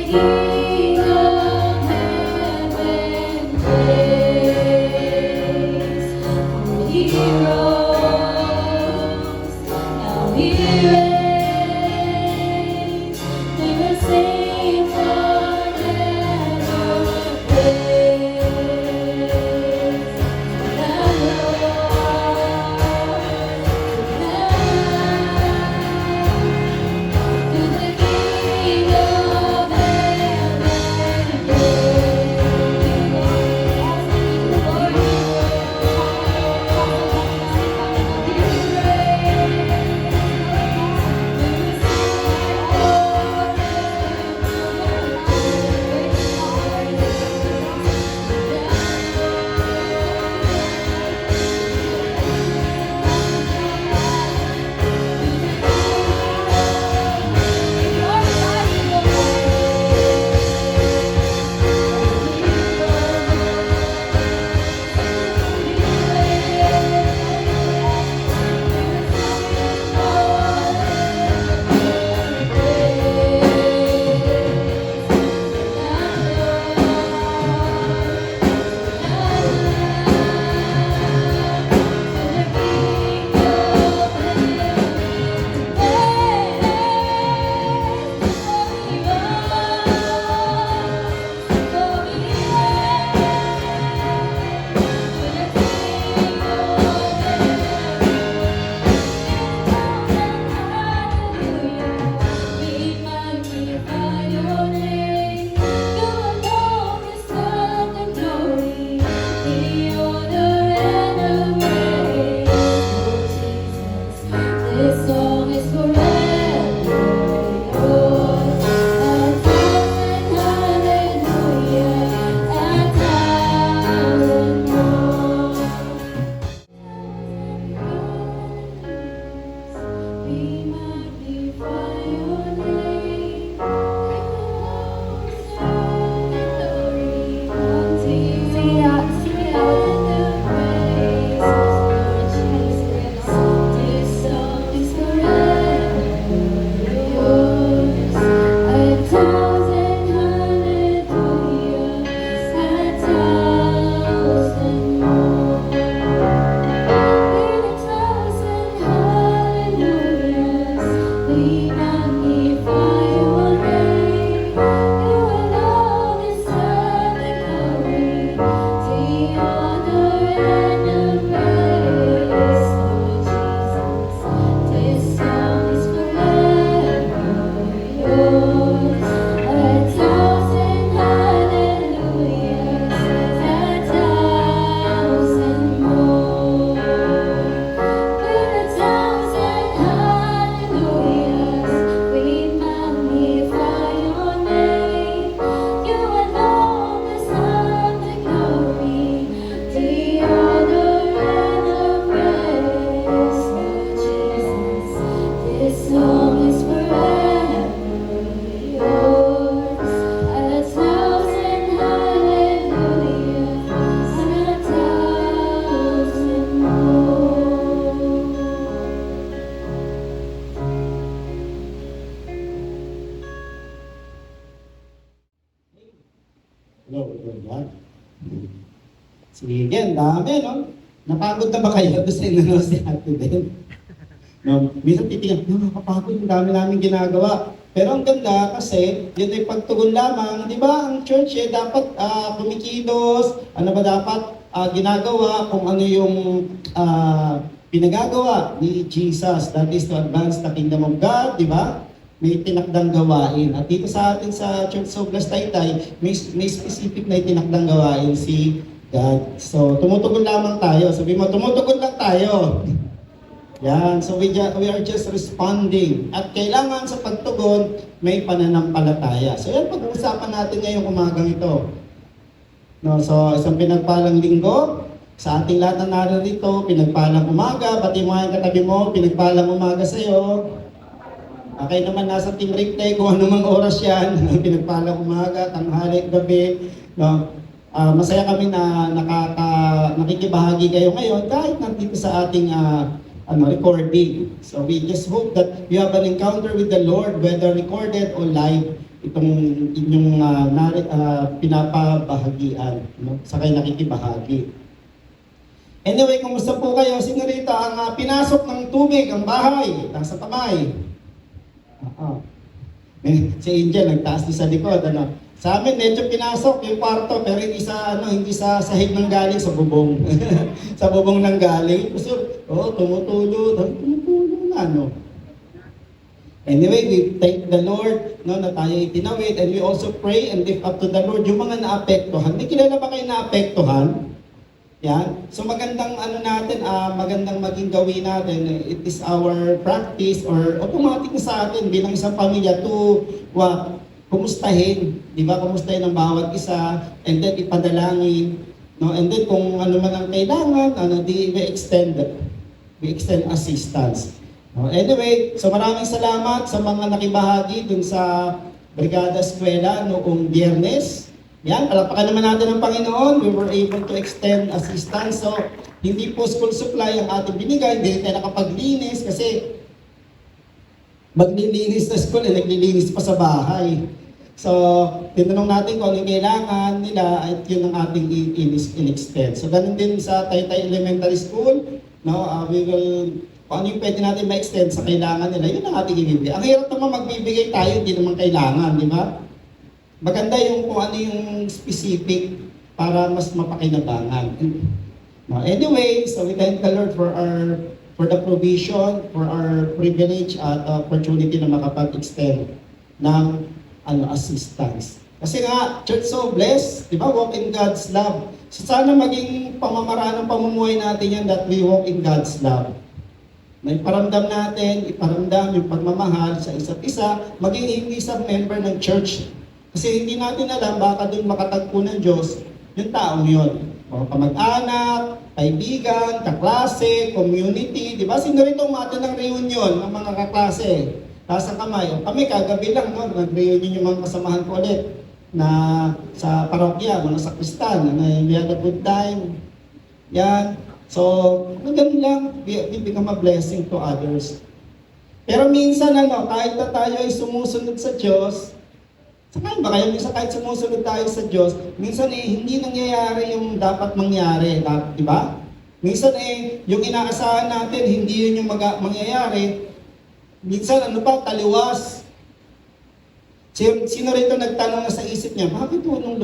King of heaven reigns. He rose, now he reigns. They will sing forever. Praise the This song is forever yours. A thousand hallelujah, a thousand more. We magnify your name. Glory unto you. We magnify your name. You alone deserve the glory, the honor, and the praise. Lord Jesus, this song is forever yours. A thousand hallelujahs, a thousand more. With a thousand hallelujahs, we magnify your name. You alone deserve the glory, the honor, and the praise. Lord Jesus, this song is forever yours. A thousand hallelujahs, and a thousand more. Hello, everyone. Sige, ang dami, no? Napagod na ba kayo? Gusto nyo si Ate Ben? No, minsan titingnan, nakakapagod, ang dami namin ginagawa. Pero ang ganda kasi, yun ay pagtugon lamang, di ba? Ang church dapat kumikilos, ano ba dapat ginagawa, kung ano yung pinagagawa ni Jesus. That is to advance the kingdom of God, di ba? May tinakdang gawain. At dito sa atin sa Church of Las Taytay, may specific na itinakdang gawain si God. So, tumutugon lamang tayo. Sabi mo, tumutugon lang tayo. Yan. So, we are just responding. At kailangan sa pagtugon, may pananampalataya. So, yan pag-uusapan natin ngayong umagang ito. No, so, isang pinagpalang linggo, sa ating lahat na narito, pinagpalang umaga. Pati mo yung katabi mo, pinagpalang umaga sa iyo. Okay naman, nasa team replay, kung anumang oras yan, pinagpalang umaga, tanghali, gabi. No? Masaya kami na nakikibahagi kayo ngayon kahit nandito sa ating recording. So we just hope that you have an encounter with the Lord, whether recorded or live itong inyong pinapabahagian, no? Sa kayo nakikibahagi. Anyway, kumusta po kayo? Sino rito ang pinasok ng tubig ang bahay? Nasa kamay. Si Angel nagtaas din sa likod, ano. Sa amin medyo pinasok yung kwarto pero hindi sa sahig ng galing sa bubong. Sa bubong ng galing. Kasi tumutulo na, no. Anyway, we thank the Lord, no, na tayo itinawid, and we also pray and lift up to the Lord yung mga naapektuhan. May kilala ba kayo naapektuhan? Yan. So magandang magandang maging gawin natin. It is our practice or automatic na sa atin bilang isang pamilya to kumustahin, di ba? Kumustahin ang bawat isa and then ipadalangin, no? And then kung ano man ang kailangan, we extend assistance. No? Anyway, so maraming salamat sa mga nakibahagi dun sa Brigada Eskwela noong Biyernes. Yan, palakpakan naman natin ang Panginoon. We were able to extend assistance. So, hindi po school supply ang ating binigay. Hindi tayo nakapaglinis kasi maglilinis sa school, naglilinis pa sa bahay. So, tinanong natin kung ano yung kailangan nila at yun ang ating in-extend. So, ganun din sa Taytay Elementary School. No, we will, kung ano yung pwede natin ma-extend sa kailangan nila, yun ang ating ibibigay. Ang hirap naman magbibigay tayo, hindi naman kailangan, di ba? Maganda yung kung ano yung specific para mas mapakinabangan. Anyway, so we thank the Lord for the provision, for our privilege at opportunity na makapag-extend ng assistance. Kasi nga, church so blessed, di ba? Walk in God's love. So sana maging pamamaraan ng pamumuhay natin yan that we walk in God's love. Na iparamdam natin, iparamdam yung pagmamahal sa isa't isa, maging hindi sa member ng church. Kasi hindi natin alam, baka doon makatagpo ng Diyos yung taong yun. O kamag-anak, kaibigan, kaklase, community, di ba? Sino rito umata ng reunion ng mga kaklase? Nasa kamay. O kami, kagabi lang, no? Nag-reunion yung mga kasamahan ko ulit na sa parokya, mga sakristan, na we had a good time. Yan. So, ganun lang, we become a blessing to others. Pero minsan, kahit na tayo ay sumusunod sa Diyos, sakayin ba kayo? Minsan kahit sumusunod tayo sa Diyos, minsan hindi nangyayari yung dapat mangyari, di ba? Minsan yung inaasahan natin, hindi yun yung mangyayari. Minsan taliwas. Sino rito nagtanong na sa isip niya, bakit nung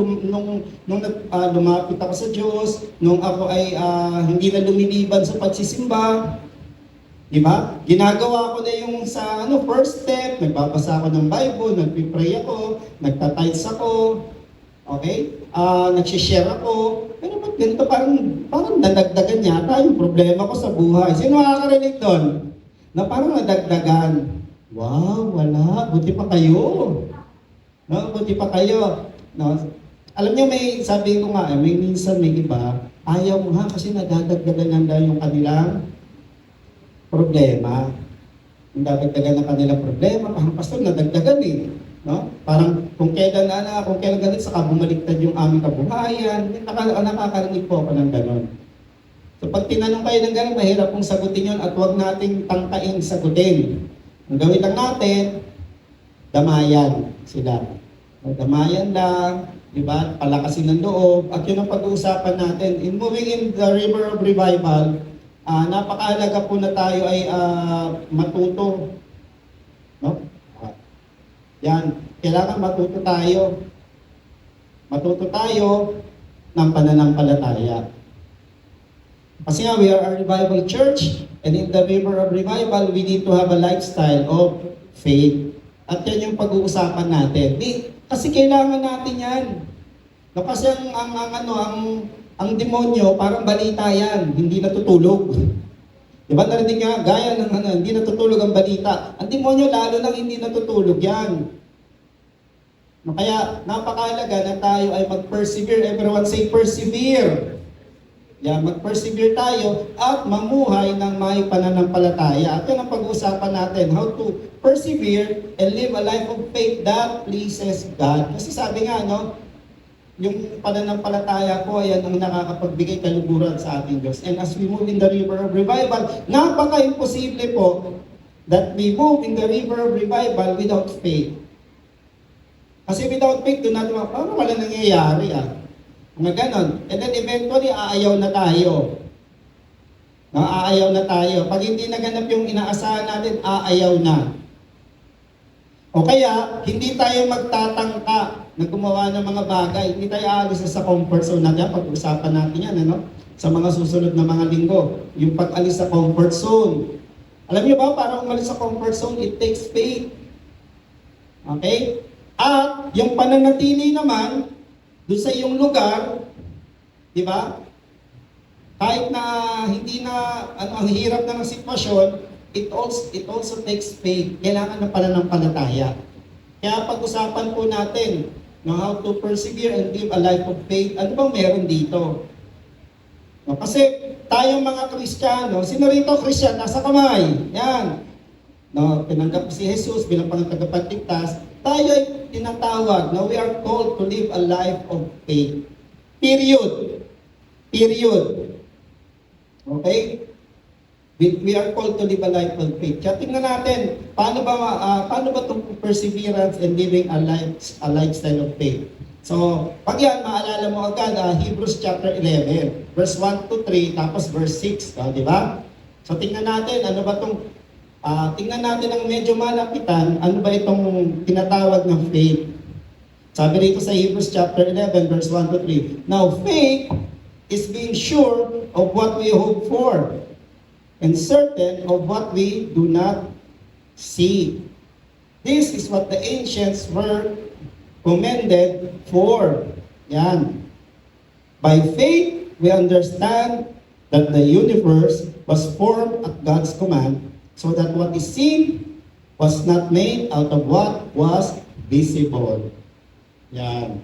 lumapit ako sa Diyos, nung ako ay hindi na lumiliban sa pagsisimba, di ba? Ginagawa ko na yung sa first step, nagbabasa ako ng Bible, nagpipray ako, nagtatides ako, okay? Nagsishare ako. Pero ba't ganito? Parang nadagdagan yata yung problema ko sa buhay. Sino makakarinig doon? Na parang nadagdagan. Wow, wala. Buti pa kayo. No, buti pa kayo. No? Alam niyo, sabi ko nga, may minsan may iba, ayaw nga kasi nadadagdagan lang yung kanilang problema. Yung dadagdagan ng kanilang problema, parang pastor, nadagdagan no? Parang kung kailan ganit, saka bumaliktad yung aming kabuhayan, nakakarinig po ako ng ganon. So pag tinanong kayo ng ganon, mahirap pong sagutin yun at huwag nating tangkain sagutin. Ang gawin lang natin, damayan sila. Damayan lang, di ba? Palakasin ng loob. At yun ang pag-uusapan natin. In moving in the river of revival, napakahalaga po na tayo ay matuto. No? Yan. Kailangan matuto tayo. Matuto tayo ng pananampalataya. Kasi nga, we are a revival church, and in the river of revival, we need to have a lifestyle of faith. At yan yung pag-uusapan natin. Kasi kailangan natin yan. No, kasi ang demonyo, parang balita yan, hindi natutulog. Diba narinig nga, gaya ng hindi natutulog ang balita. Ang demonyo lalo lang hindi natutulog yan. No, kaya napakahalaga na tayo ay mag-persevere. Everyone say persevere. Yan, mag-persevere tayo at mamuhay ng may pananampalataya. At yan ang pag-uusapan natin, how to persevere and live a life of faith that pleases God. Kasi sabi nga, yung pananampalataya ko, ayan ang nakakapagbigay kaluguran sa ating Diyos. And as we move in the river of revival, napaka-imposible po that we move in the river of revival without faith. Kasi without faith, doon natin parang wala nangyayari Mga ganon. And then eventually, aayaw na tayo. No, aayaw na tayo. Pag hindi naganap yung inaasahan natin, aayaw na. O kaya, hindi tayo magtatangka na gumawa ng mga bagay. Hindi tayo aalis sa comfort zone natin. Pag-usapan natin yan, sa mga susunod na mga linggo. Yung pag-alis sa comfort zone. Alam niyo ba, para umalis sa comfort zone, it takes faith. Okay? At yung pananatili naman, doon sa iyong lugar, di ba? Kahit na hindi na ang hirap na ng sitwasyon, it also takes faith. Kailangan ng pananampalataya. Kaya pag-usapan po natin how to persevere and live a life of faith. Ano bang meron dito? No, kasi tayong mga Kristiyano, sino rito Kristyan? Nasa kamay. Yan. No, pinanggap si Jesus bilang tagapagligtas. Tayo ay tinatawag na we are called to live a life of faith. Period. Period. Okay? We are called to live a life of faith. Kaya tingnan natin, paano ba itong perseverance and living a lifestyle of faith? So, pag yan, maalala mo agad, Hebrews chapter 11, verse 1 to 3, tapos verse 6, di ba? So, tingnan natin, ano ba itong, tingnan natin ang medyo malapitan, ano ba itong tinatawag ng faith? Sabi rito sa Hebrews chapter 11, verse 1 to 3, now faith is being sure of what we hope for, and certain of what we do not see. This is what the ancients were commended for. Yan. By faith, we understand that the universe was formed at God's command, so that what is seen was not made out of what was visible. Yan.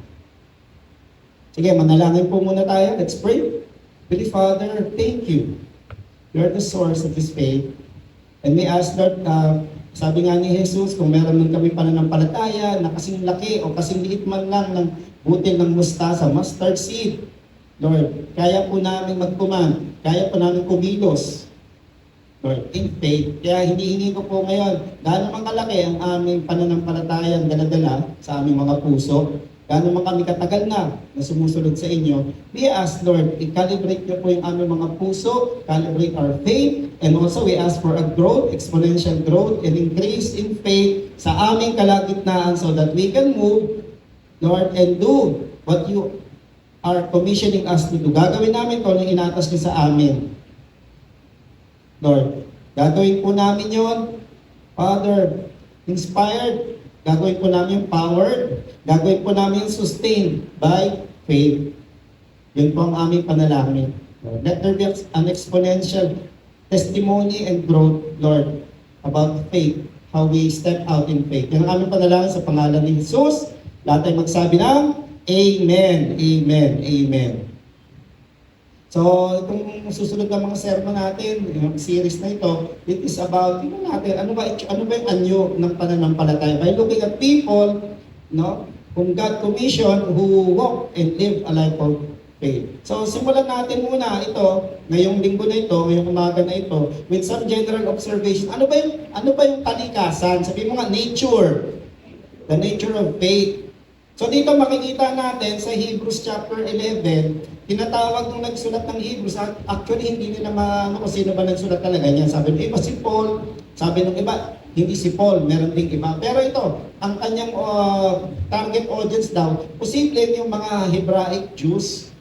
Sige, manalangin po muna tayo. Let's pray. Holy Father, thank you. You are the source of this faith. And we ask, Lord, sabi nga ni Jesus, kung meron man kami pananampalataya na kasing laki o kasing liit man lang ng butil ng mustasa, mustard seed, Lord, kaya po namin mag-command, kaya po namin kumilos, Lord, in faith. Kaya hinihingi ko po ngayon, gaano man kalaki ang aming pananampalataya ang dala-dala sa aming mga puso, gaano man kami katagal na sumusunod sa inyo, we ask, Lord, i-calibrate niyo po yung aming mga puso, calibrate our faith, and also we ask for a growth, exponential growth, and increase in faith sa aming kalagitnaan so that we can move, Lord, and do what you are commissioning us to do. Gagawin namin kung anong inatas niyo sa amin. Lord, gagawin po namin yon, Father, inspired. Gagawin po namin powered. Gagawin po namin sustained by faith. Yun po ang aming panalangin. Lord, let there be an exponential testimony and growth, Lord, about faith. How we step out in faith. Yan ang aming panalangin sa pangalan ni Jesus. Lahat ay magsabi ng Amen, Amen, Amen. So, itong susunod na mga sermon natin, yung series na ito, it is about, tingnan natin, ano ba yung anyo ng pananampalataya? By looking at people, whom God commissioned, who walk and live a life of faith. So, simulan natin muna ito, ngayong linggo na ito, ngayong umaga na ito, with some general observation. Ano ba yung kalikasan? Sabihin mo nga, nature. The nature of faith. So dito makikita natin sa Hebrews chapter 11, tinatawag nung nagsulat ng Hebrews, actually hindi nila kung sino ba nagsulat talaga niyan. Sabi ng iba si Paul, sabi ng iba, hindi si Paul, meron ding iba. Pero ito, ang kanyang target audience daw, posible yung mga Hebraic Jews,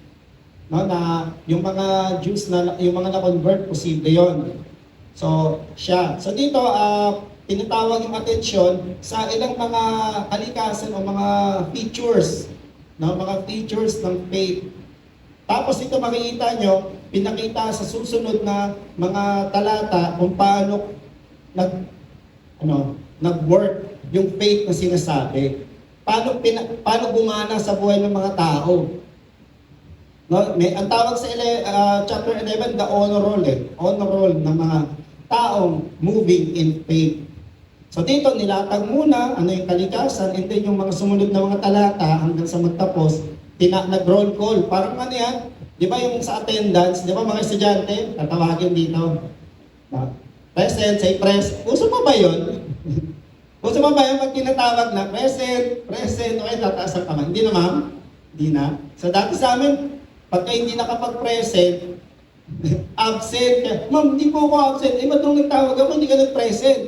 na yung mga Jews na yung mga na-convert, posible yon. So siya. So dito, tinatawag yung atensyon sa ilang mga kalikasan o mga features, mga features ng faith. Tapos ito makikita nyo, pinakita sa susunod na mga talata kung paano nag-work yung faith na sinasabi. Paano gumana sa buhay ng mga tao. Ang tawag sa chapter 11, the honor roll. Honor roll ng mga taong moving in faith. So dito, nilatag muna ano yung kalikasan, and then yung mga sumunod na mga talata hanggang sa magtapos, nag-roll call. Parang ano yan, di ba yung sa attendance, di ba mga estudyante, tatawagin dito. Present, say press. Uso pa ba yun? Kung sa babae, pag tinatawag na present, okay, tataas ang kamay. Hindi na, ma'am? Hindi na. So dati sa amin, pagka hindi nakapag-present, absent ka. Ma'am, hindi po ako absent. Eh, ba't nung nagtawag ako, hindi ka nag-present?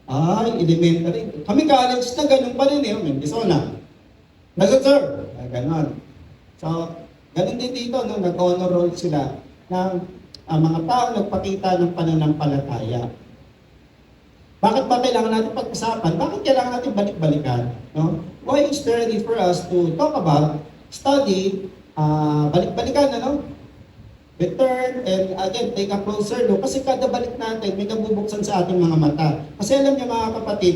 Ay, elementary. Kami college na, ganun pa rin eh. Mendisona. Present, sir. Ganon. So, ganun din dito, no? Nag-honor roll sila ng mga tao nagpakita ng pananampalataya. Bakit ba kailangan natin pag-usapan? Bakit kailangan natin balik-balikan? No? Why is there a need for us to talk about, study, balik-balikan, ano? Return, and again, take a closer look. Kasi kada balik natin, may nabubuksan sa ating mga mata. Kasi alam niyo mga kapatid,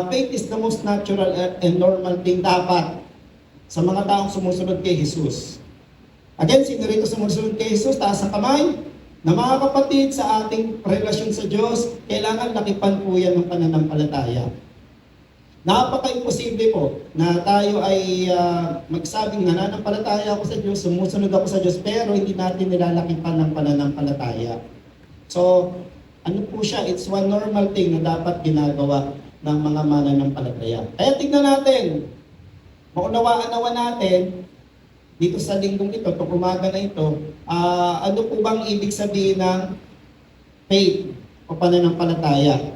faith is the most natural and normal thing dapat sa mga taong sumusunod kay Jesus. Again, sino rito sumusunod kay Jesus? Taas ang kamay. Na mga kapatid, sa ating relasyon sa Diyos, kailangan lakipan po yan ng pananampalataya. Napaka-imposible po na tayo ay magsabing nananampalataya ako sa Diyos, sumusunod ako sa Diyos, pero hindi natin nilalakipan ng pananampalataya. So, ano po siya? It's one normal thing na dapat ginagawa ng mga mananampalataya. Kaya tignan natin, maunawaan-nawa natin, dito sa linggong ito, itong umaga na ito, ano po bang ibig sabihin ng faith o pananampalataya?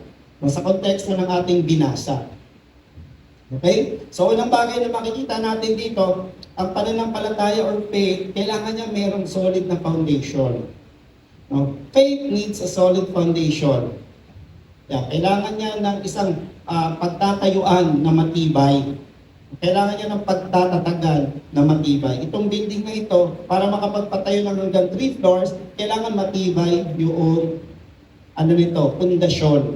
Sa konteksto ng ating binasa. Okay? So, unang bagay na makikita natin dito, ang pananampalataya or faith, kailangan niya mayroong solid na foundation. No? Faith needs a solid foundation. Kailangan niya ng isang pagtatayuan na matibay. Kailangan niya ng pagtatatagan na matibay. Itong building na ito, para makapagpatayo ng hanggang 3 floors, kailangan matibay yung pundasyon.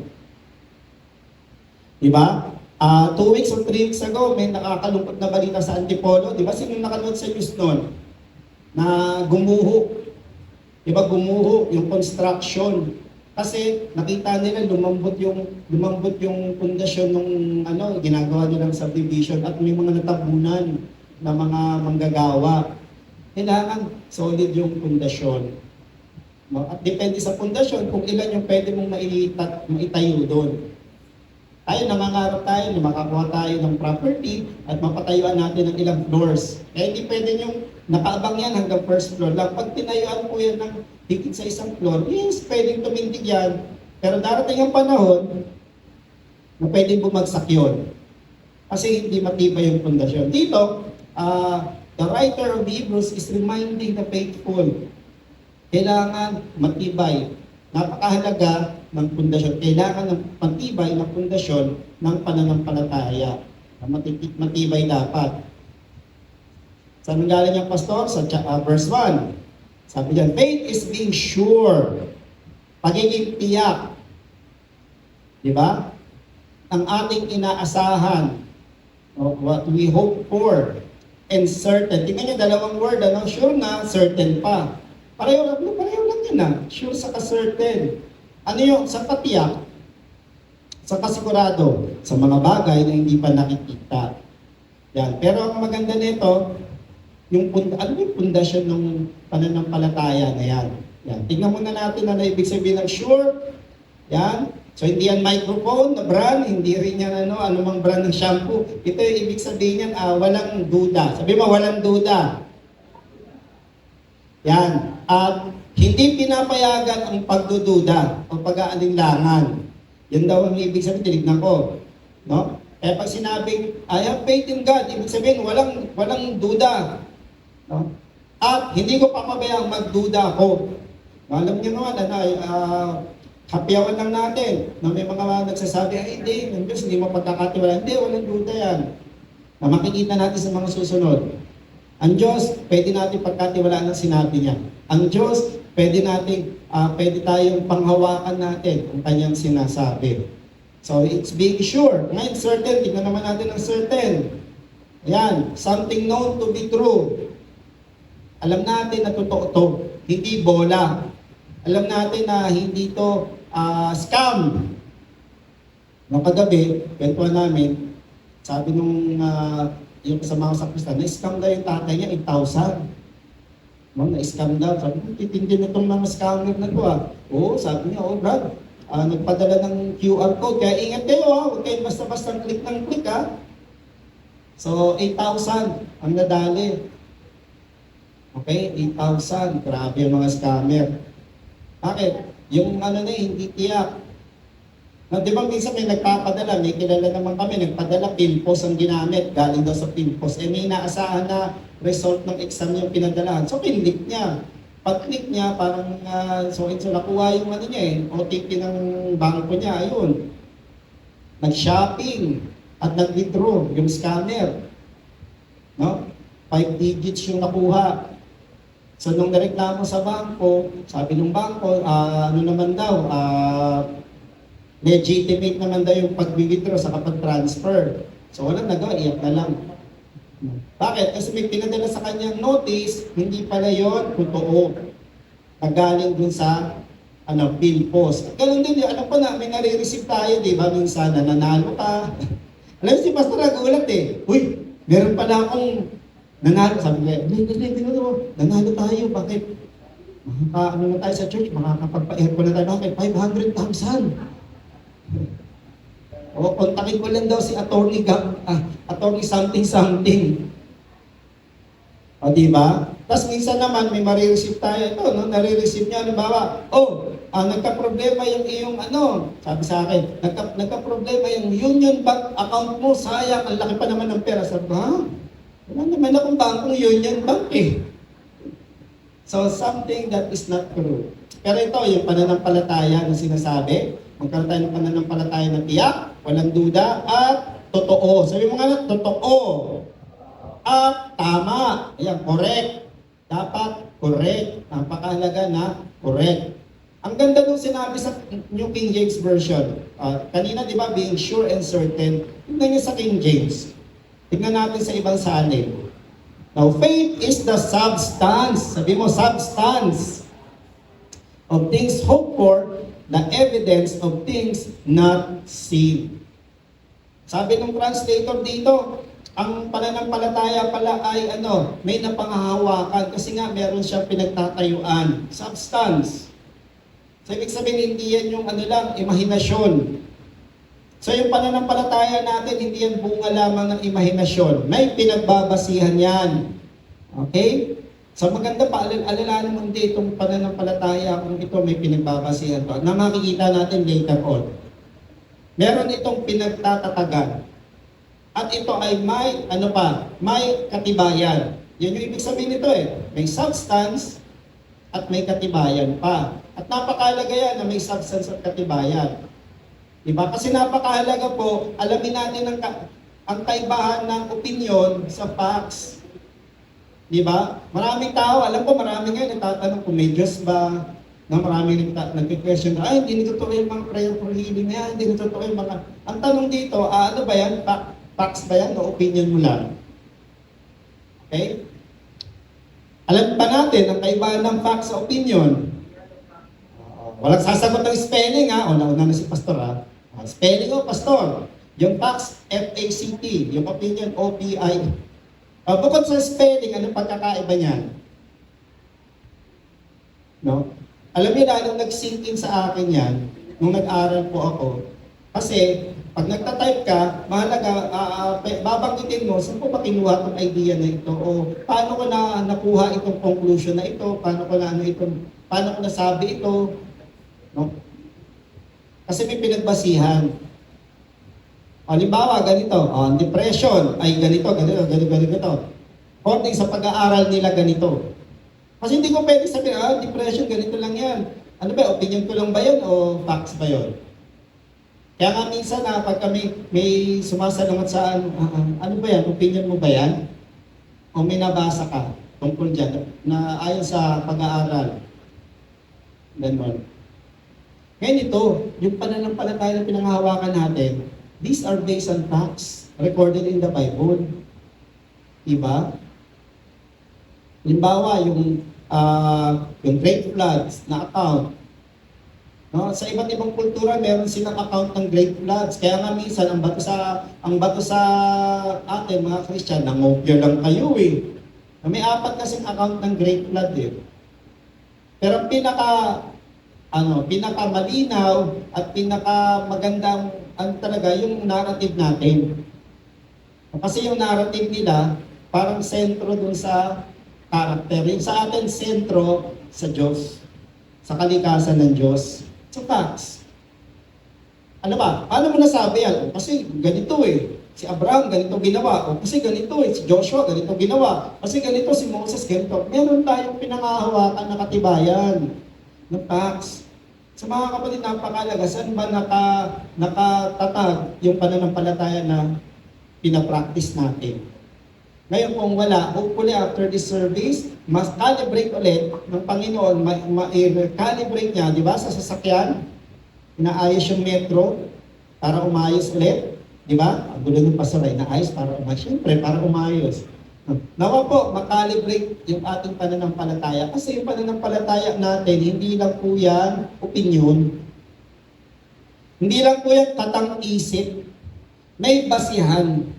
Diba? 2 weeks or 3 weeks ago, may nakakalungkot na balita sa Antipolo. Diba? Sino nakanood sa news noon? Na gumuho. Diba? Gumuho yung construction. Kasi nakita nila lumambot yung pundasyon ng ginagawa nilang subdivision at may mga natabunan na mga manggagawa. Kailangan solid yung pundasyon. At depende sa pundasyon kung ilan yung pwede mong maitayo doon. Tayo, nangangarap tayo na makakuha tayo ng property at mapatayuan natin ng ilang floors. Kaya hindi pwede yung nakaabang yan hanggang first floor lang. Pag tinayuan po yan ng higit sa isang floor, yes, pwedeng tumindig yan. Pero darating ang panahon na pwedeng bumagsak yun. Kasi hindi matibay yung pundasyon. Dito, the writer of Hebrews is reminding the faithful. Kailangan matibay. Napakahalaga ng pundasyon. Kailangan ng matibay na pundasyon ng pananampalataya. Matibay dapat. Saan galing yung pastor? Sa verse 1. Sabi diyan, faith is being sure. Pagiging tiyak. Diba? Ang ating inaasahan. What we hope for. And certain. Tingnan niyo, dalawang word. Sure na, certain pa. Pareho lang yun Sure sa ka-certain. Ano yung sa patiyak? Sa kasigurado. Sa mga bagay na hindi pa nakikita. Yan. Pero ang maganda nito, yung pundasyon ng pananampalataya na yan. Yan. Tingnan muna natin ano ibig sabihin ng sure. Yan. So hindi yan microphone na brand, hindi rin yan anumang brand ng shampoo. Ito yung ibig sabihin yan, walang duda. Sabi mo, walang duda. Yan. At hindi pinapayagan ang pagdududa o pag-aalinlangan. Yan daw ang ibig sabihin, tinignan ko. No? Kaya pag sinabing, I have faith in God, ibig sabihin, walang duda. No? At hindi ko papabayang magduda ako. Alam niyo naman, kapiyawan lang natin. Na may mga nagsasabi, ay hindi, ng Diyos, hindi mo pagkakatiwala. Hindi, walang duda yan. Na makikita natin sa mga susunod. Ang Diyos, pwede natin pagkatiwalaan ng sinabi niya. Ang Diyos, pwede tayong panghawakan natin ang kanyang sinasabi. So, it's being sure. Ngayon, certain. Tignan naman natin ang certain. Ayan, something known to be true. Alam natin na totoo to. Hindi bola. Alam natin na hindi to scam. Nung kagabi, kwentuhan namin, sabi nung yung kasama ko sa Kristan, na-scam daw yung tatay niya, 8,000. Na-scam daw. Sabi ko, titindi na itong mga scammer na to Oo, sabi niya, Brad, nagpadala ng QR code. Kaya ingat kayo ha, huwag kayong basta-basta click ng click ha. So, 8,000 ang nadali. Okay, 8,000. Grabe yung mga scammer. Bakit? Yung ano na hindi tiyak. Di ba minsan may nagpapadala, may kilala naman kami, nagpadala, PINPOS ang ginamit, galing daw sa PINPOS. May inaasahan na result ng exam yung pinadalahan. So, pinlik niya. Pag-click niya, parang, so nakuha yung ano niya OTP ng bangko niya, ayun. Nag-shopping at nag-withdraw yung scammer. No? 5 digits yung nakuha. So, nung nareklamo sa bangko, sabi ng bangko, ano naman daw, legitimate naman daw yung pag-withdraw sa kapag-transfer. So, walang nagawa, iyak na lang. Bakit? Kasi may pinadala sa kanyang notice, hindi pala yon totoo. Nagaling dun sa PINPOS. Ganun din yun, alam ko na, may nare-receive tayo, di ba? Minsan, nanalo ka. Alam mo si Pastor, nagulat Uy, meron pala akong nanalo. Sabi ko, nanalo tayo. Bakit? Ano na tayo sa church? Makakapagpa-aircon na tayo. Bakit? 500,000. O, kontakin ko lang daw si attorney something. O, di ba? Tapos minsan naman, may marireceive tayo. Ito, no? Nare-receive niya, halimbawa, nagka-problema yung iyong sabi sa akin, nagka-problema yung Union Bank account mo, sayang, ang laki pa naman ng pera. Sabi ko, wala naman akong bangkong Union Bank So, something that is not true. Pero ito, yung pananampalataya na sinasabi, magkaroon tayo ng pananampalataya na tiyak, walang duda, at totoo. Sabi mo nga totoo. At tama. Ayan, correct. Dapat correct. Napakahalaga na correct. Ang ganda nung sinabi sa New King James Version. Kanina, di ba, being sure and certain. Tignan niyo sa King James. Tignan natin sa ibang salin. Now, faith is the substance. Sabi mo, substance of things hoped for, the evidence of things not seen. Sabi ng translator dito, ang pananampalataya pala ay may napangahawakan kasi nga meron siyang pinagtatayuan. Substance. So, ibig sabihin, hindi yan yung imahinasyon. So, yung pananampalataya natin, hindi yan bunga lamang ng imahinasyon. May pinagbabasihan yan. Okay? So, maganda pa, alalahanin mo hindi itong pananampalataya kung ito may pinagbabasihan to na makikita natin later on. Meron itong pinagtatatagan. At ito ay may katibayan. Yan yung ibig sabihin nito May substance at may katibayan pa. At napakahalaga yan na may substance at katibayan. Diba? Kasi napakahalaga po, alamin natin ang kaibahan ng opinion sa facts. Diba? Maraming tao, alam ko marami ngayon nagtatanong kung may Diyos ba, na maraming nag-question, hindi totoo yung mga prayer for healing na yan, hindi totoo yung mga... Ang tanong dito, ano ba yan? Facts ba yan o opinion mo lang? Okay? Alam pa natin ang kaibahan ng facts sa opinion. Walang sasagot ng spelling nauna na si Pastor Spelling Pastor. Yung facts, F-A-C-T. Yung opinion, O-P-I. Bukod sa spelling, anong pagkakaiba niyan? No? Alam niyo na, nung nag-sink in sa akin yan, nung nag-aral po ako, kasi pag nagtatype ka, mahalaga, babanggitin mo, saan po ba kinuha itong idea na ito? O paano ko na nakuha itong conclusion na ito? Paano ko nasabi ito? No? Kasi may pinagbasihan. Halimbawa, ganito, depression ay ganito. According sa pag-aaral nila ganito. Kasi hindi ko pwede sabihin, depression, ganito lang yan. Ano ba, opinion ko lang ba yan o facts ba yun? Kaya nga minsan pag kami may sumasalungat sa ano ba yan, opinion mo ba yan? O may nabasa ka tungkol dyan na ayon sa pag-aaral. Ganon. Ngayon ito, yung pananampalataya na pinanghahawakan natin, these are based on facts recorded in the Bible. Diba? Halimbawa, yung Great Floods na account. No? Sa iba't ibang kultura, meron silang account ng Great Floods. Kaya nga minsan, ang bato sa atin, mga Christian, nangopya lang kayo May 4 kasing account ng Great Flood Pero ang pinakamalinaw at pinakamagandang talaga yung narrative natin. Kasi yung narrative nila, parang sentro dun sa character. Yung sa atin, sentro sa Diyos. Sa kalikasan ng Diyos. So facts. Ano ba? Paano mo nasabi yan? Kasi ganito eh. Si Abraham, ganito ginawa. O kasi ganito eh. Si Joshua, ganito ginawa. Kasi ganito si Moses, ganito. Meron tayong pinangahawakan na katibayan ng facts. Sa mga kapatid, napakalaga. Saan ba nakatatag yung pananampalataya na pinapractice natin? Ngayon kung wala, hopefully after this service, mas calibrate ulit ng Panginoon, ma-calibrate niya, di ba, sa sasakyan, inaayos yung metro para umayos ulit, di ba? Ang gulo ng pastor ay inaayos para umayos. Siyempre, para umayos. Nawa po, makalibrate yung ating pananampalataya. Kasi yung pananampalataya natin, hindi lang po yan opinion. Hindi lang po yan katang-isip. May basihan.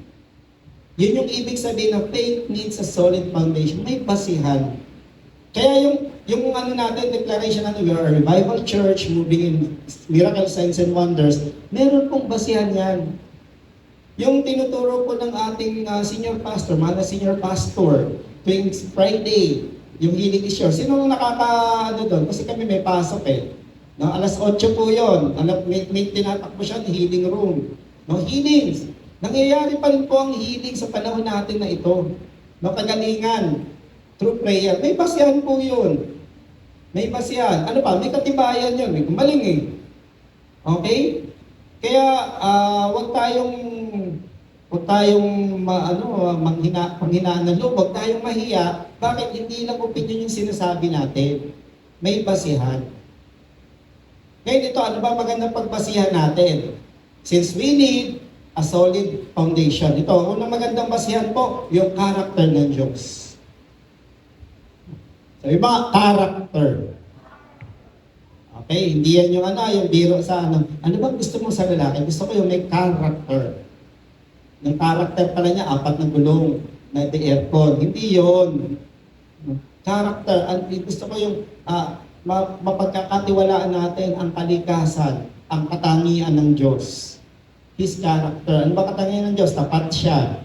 Yun yung ibig sabihin na faith needs a solid foundation. May basihan. Kaya yung natin, declaration we are a revival church moving in miracle signs and wonders, meron pong basihan yan. Yung tinuturo po ng ating senior pastor, mga senior pastor, tuwing Friday, yung healing is yours. Sino doon? Kasi kami may pasok eh. No, alas 8 po yun. May tinatakbo siya ng healing room. No, healings. Nangyayari pa rin po ang healing sa panahon natin na ito. No, kagalingan. Through prayer. May basihan po yun. May basihan. Ano pa? May katibayan yun. May gumaling eh. Okay? Kaya wag tayong panghinaan ng loob, wag tayong mahiya. Bakit hindi lang opinion yung sinasabi natin? May basihan. Ngayon ito, ano ba magandang pagbasihan natin? Since we need a solid foundation. Ito, unang magandang basihan po, yung character ng Diyos. So, yung mga character. Okay, hindi yan yung yung biro sa ano ba gusto mo sa lalaki? Gusto ko yung may character. Yung character pala niya, 4 na gulong, na aircon. Hindi yun. Character, gusto ko yung mapagkakatiwalaan natin ang kalikasan, ang katangian ng Diyos. His character. Ano ba katangian ng Diyos? Tapat siya.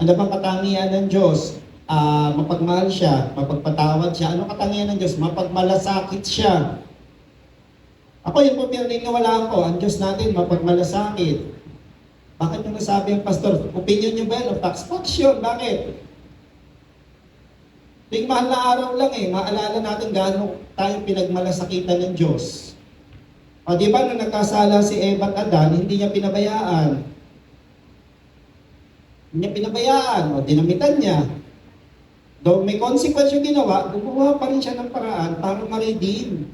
Ano bang katangian ng Diyos? Mapagmahal siya, mapagpatawad siya. Ano katangian ng Diyos? Mapagmalasakit siya. Ako yung po pinaniniwalaan ko, ang Diyos natin mapagmalasakit. Bakit yung nasabi ang pastor? Opinion nyo ba yan? O facts? Facts yun. Bakit? Ting mahal na araw lang eh. Maalala natin gaano tayo pinagmalasakitan ng Diyos. O di ba nung nagkasala si Eva at Adan, hindi niya pinabayaan. Hindi niya pinabayaan. O dinamitan niya. Though may consequence yung ginawa, gumawa pa rin siya ng paraan para ma-redeem.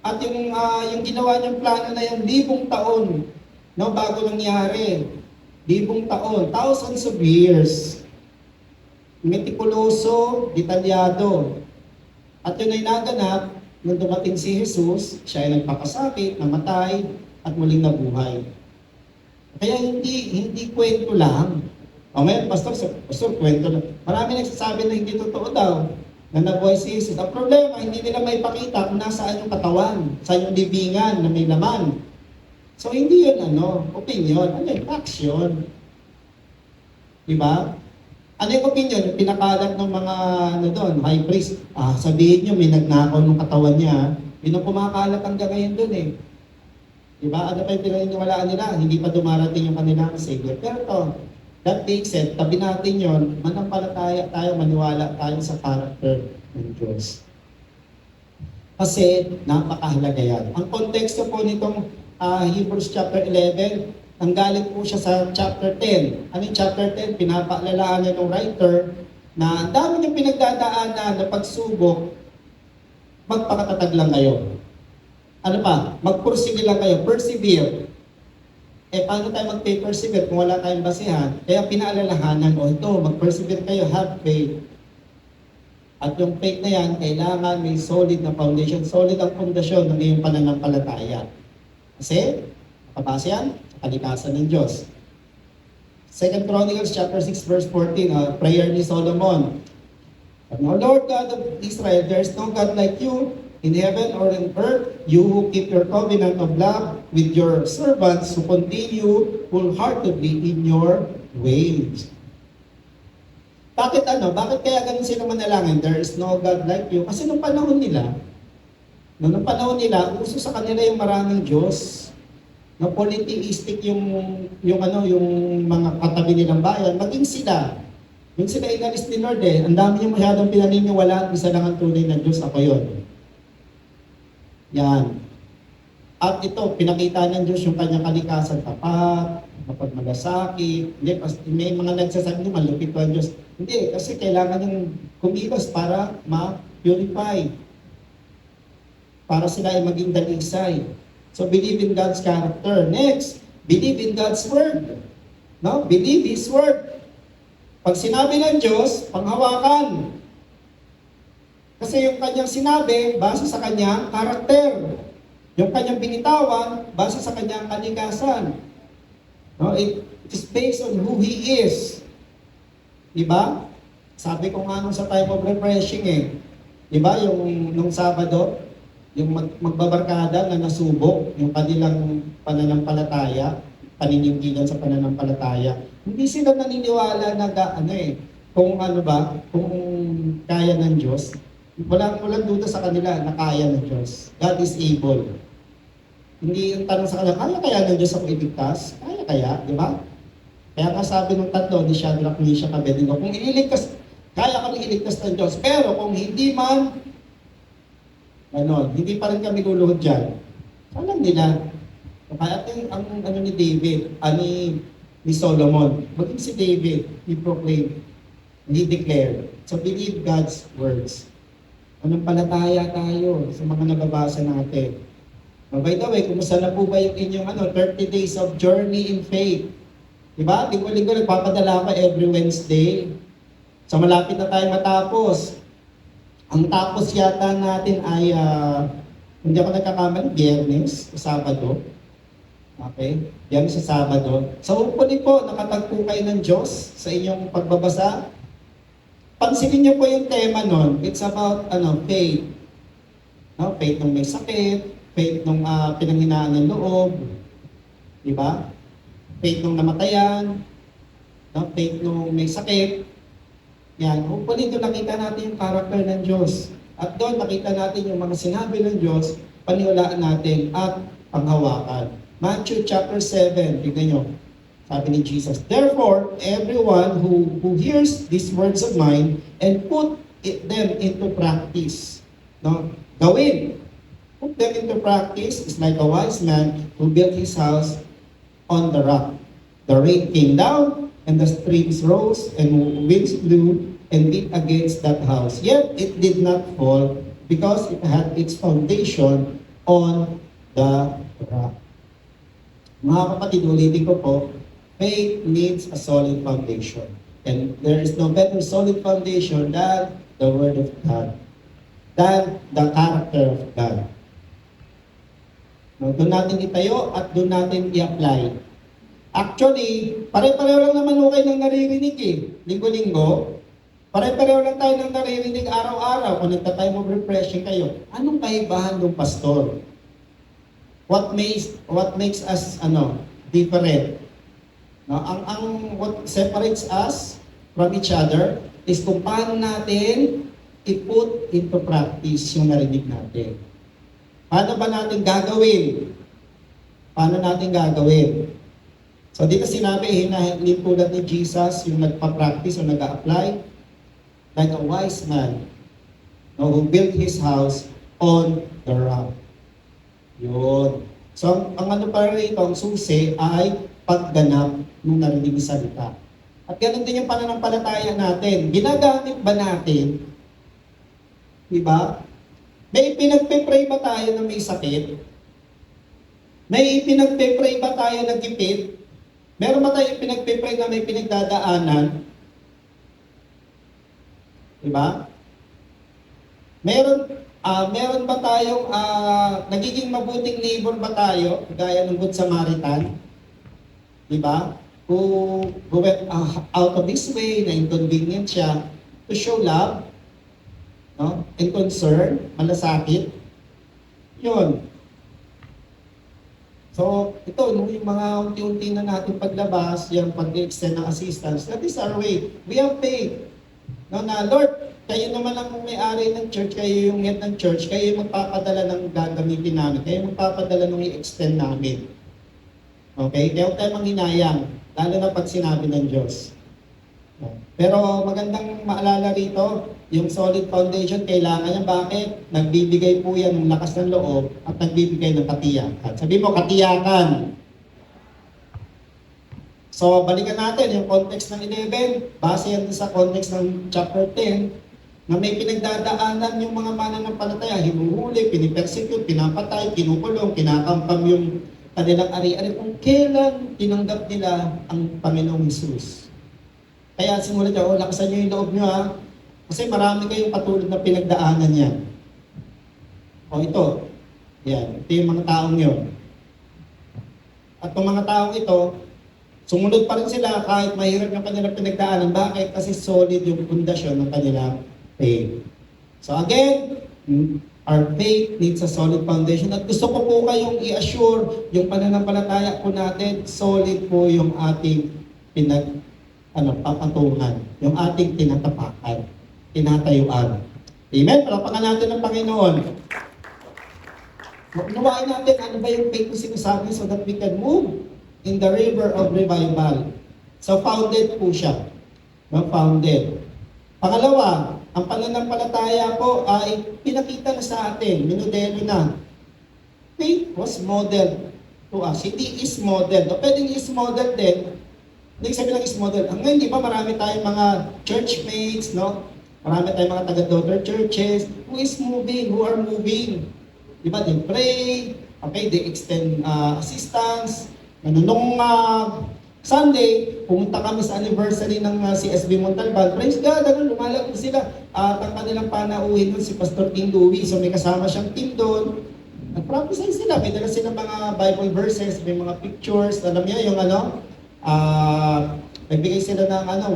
At yung ginawa niyang plano na yung 1,000 taon, no, bago nangyari. 1,000 taon, thousands of years. Metikuloso, detalyado. At yun ay naganap nung dumating si Jesus, siya ay nagpakasakit, namatay, at muling nabuhay. Kaya hindi kwento lang. O ngayon, pastor, kwento lang. Marami nagsasabi na hindi totoo daw na nabuhay si Jesus. Ang problema, hindi nila may pakita kung nasaan yung katawan, saan yung libingan na may laman. So, hindi yun opinion. Ano yung facts yun? Diba? Ano yung opinion? Yung pinakalat ng mga high priest. Sabihin nyo, may nagnakaw ng katawan niya. Yun ang kumakalat hanggang ngayon dun eh. Diba? Ano pa yung pinaniniwalaan nila? Hindi pa dumarating yung kanilang Savior. Pero to, that being said, tabi natin yun, manampalataya tayo, maniwala tayo sa character ng Diyos. Kasi napakahalaga yan. Ang konteksto po nitong Hebrews chapter 11, nanggaling po siya sa chapter 10. Ano yung chapter 10? Pinapaalalahanan ng writer na ang dami niyong pinagdadaanan na pagsubok, magpakatatag lang kayo. Ano pa? Magpursige lang kayo. Persevere. Paano tayo mag-persevere kung wala tayong basihan? Kaya pinaalalahanan, ito, mag-persevere kayo, have faith. At yung faith na yan, kailangan may solid na foundation, solid ang pundasyon ng iyong pananampalataya. Kasi, nakabase yan sa kalikasan ng Diyos. 2 Chronicles chapter 6 verse 14, prayer ni Solomon. "O Lord God of Israel, there is no God like you, in heaven or in earth, you who keep your covenant of love with your servants who continue wholeheartedly in your ways. Bakit Bakit kaya ganun sila manalangin? There is no God like you. Kasi nung panahon nila, uso sa kanila yung maraming Diyos. Na polytheistic yung mga katabi nilang bayan, maging sila. Yung sila inalis ni Lord ang dami yung masyadong pinaniniwalaan, isa lang ang tunay na Diyos, ako yun. Yan. At ito, pinakita ng Diyos yung kanyang kalikasan tapat, mapagmalasakit. Hindi, may mga nagsasabi nyo, malupit ko ang Diyos. Hindi, kasi kailangan yung kumilos para ma-purify. Para sila ay maging dalisay. So, believe in God's character. Next, believe in God's word. No? Believe His word. Pag sinabi ng Diyos, panghawakan. Kasi yung kanyang sinabi, base sa kanyang karakter. Yung kanyang binitawan, base sa kanyang kalikasan. No? It is based on who He is. Diba? Sabi ko nga nung sa time of refreshing Diba? Yung nung Sabado, yung magbabarkada na nasubok, yung kanilang pananampalataya, paninindigan sa pananampalataya. Hindi sila naniniwala na kung kaya ng Diyos. Walang duda sa kanila na kaya ng Diyos. God is able. Hindi yung tanong sa kanila, kaya ng Diyos ako iligtas? Kaya, di ba? Kaya nga sabi ng tatlo ni Shadrach, Meshach, Abednego, kung kaya kami iligtas ng Diyos. Pero kung hindi man, hindi pa rin kami luluhod dyan. Alam nila, kaya ang ni David, ni Solomon, maging si David, he proclaimed, he declared. So believe God's words. Palataya tayo sa mga nababasa natin. By the way, kumusta na po ba yung inyong 30 days of journey in faith? Diba? Linggo-linggo nagpapadala ka every Wednesday. So malapit na tayo matapos. Ang tapos yata natin ay, hindi ako nagkakamali, Biyernes o Sabado. Okay? Yan sa Sabado. So hopefully po, nakatagpo kayo ng Diyos sa inyong pagbabasa. Pansinin niyo po yung tema nun. It's about faith. No? Faith nung may sakit, faith nung pinanghinaan ng loob. Diba? Faith nung namatayan, no? Faith nung may sakit. Yan. Hopefully doon nakita natin yung character ng Diyos. At doon nakita natin yung mga sinabi ng Diyos, paniwalaan natin at panghawakan. Matthew chapter 7, tignan nyo. Sabi ni Jesus, therefore, everyone who hears these words of mine and put them into practice. No? Gawin. Put them into practice is like a wise man who built his house on the rock. The rain came down, and the streams rose, and winds blew and beat against that house. Yet it did not fall, because it had its foundation on the rock. Mga kapatid, ulitin ko po, faith needs a solid foundation. And there is no better solid foundation than the Word of God, than the character of God. No, doon natin itayo at doon natin i-apply. Actually, pare-pareho lang naman kayo ng naririnig Linggo-linggo. Pare-pareho lang tayo ng naririnig araw-araw kung nagta-time of refreshing kayo. Anong kaibahan ng pastor? What makes us different? No, what separates us from each other is kung paano natin i-put into practice yung narinig natin. Paano ba natin gagawin? Paano natin gagawin? So dito sinabi, hinahilin tulad ni Jesus yung nagpa-practice o nag-a-apply like a wise man who built his house on the rock. Yun. So ang pa rito, ang susi ay pagganap ng narinig salita. At ganun din yung pananampalataya natin. Ginagamit ba natin? Diba? May pinagpe-pray ba tayo na may sakit? May pinagpe-pray ba tayo na gipit? Meron ba tayo pinagpe-pray na may pinagdadaanan? Diba? Meron ba tayong nagiging mabuting neighbor ba tayo? Gaya ng Good Samaritan? Diba? Who went out of his way, na inconvenient siya to show love, no? And concern, malasakit. Yun. So, ito, nung yung mga unti-unti na natin paglabas, yung pag-extend ng assistance, that is our way. We have faith. No, na, Lord, kayo naman ang may-ari ng church, kayo yung head ng church, kayo yung magpapadala ng gagamitin namin, kayo yung magpapadala ng i-extend namin. Okay? Kaya huwag tayo manghinayang, lalo na pag sinabi ng Diyos. Pero magandang maalala rito, yung solid foundation, kailangan yan. Bakit? Nagbibigay po yan ng lakas ng loob at nagbibigay ng katiyakan. Sabi mo, katiyakan. So, balikan natin yung context ng 11. Base yan sa context ng chapter 10, na may pinagdadaanan yung mga mananampalataya, hinuhuli, pinipersecute, pinapatay, kinukulong, kinakampam yung kanilang ari-ari kung kailan tinanggap nila ang Panginoong Hesus. Kaya simulan niyo, lakasan niyo yung loob niyo ha. Kasi marami kayong patulad na pinagdaanan yan. O ito, yan, ito yung mga taong yun. At yung mga taong ito, sumunod pa rin sila kahit mahirap yung kanilang pinagdaanan. Bakit? Kasi solid yung pundasyon ng kanilang faith. So again, our faith needs a solid foundation. At gusto ko po kayong i-assure yung pananampalataya po natin, solid po yung ating papatungan, yung ating tinatapakan, tinatayuan. Amen? Palapakan natin ng Panginoon. Unawain natin ano ba yung faith na sinasabi so that we can move in the river of revival. So founded po siya. No? Founded. Pangalawa, ang pananampalataya po ay pinakita na sa atin, minodelo na. Faith was modeled to us. Hindi is modeled. O pwedeng is modeled din. Hindi sabi lang is model. Ngayon, di ba marami tayong mga churchmates, no? Marami tayong mga taga-daughter churches who is moving, who are moving. Di ba? They pray, okay, they extend assistance. Nung Sunday, pumunta kami sa anniversary ng CSB Montalban. Praise God, lumalago sila. At ang kanilang panauhin doon si Pastor King Louie. So may kasama siyang team doon. Nag-prophesy sila. May dala silang mga Bible verses, may mga pictures. Alam niyo yung nagbigay sila ng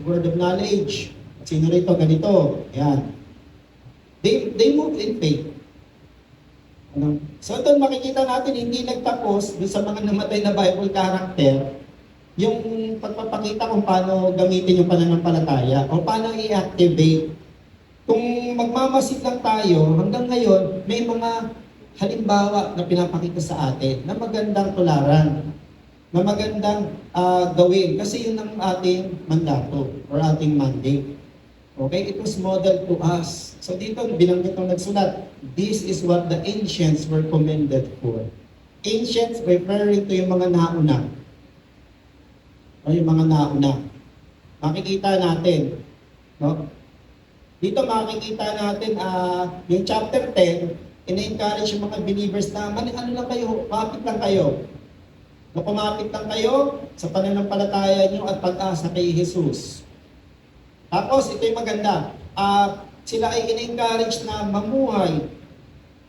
word of knowledge. Sino rito? Ganito. Yan. They move in faith. So doon makikita natin, hindi nagtapos doon sa mga namatay na Bible character, yung pagpapakita kung paano gamitin yung pananampalataya o paano i-activate. Kung magmamasid lang tayo, hanggang ngayon, may mga halimbawa na pinapakita sa atin na magandang tularan, na magandang gawin. Kasi yun ang ating mandato or ating mandate. Okay? It was modeled to us. So dito, binanggit ng nagsulat, this is what the ancients were commended for. Ancients referring to yung mga nauna. O yung mga nauna. Makikita natin. No? Dito makikita natin yung chapter 10, ina-encourage yung mga believers na ano lang kayo, kapit lang kayo. No, kumapit lang kayo sa pananampalataya niyo at pag-asa kay Jesus. Tapos, ito yung maganda. Sila ay in-encourage na mamuhay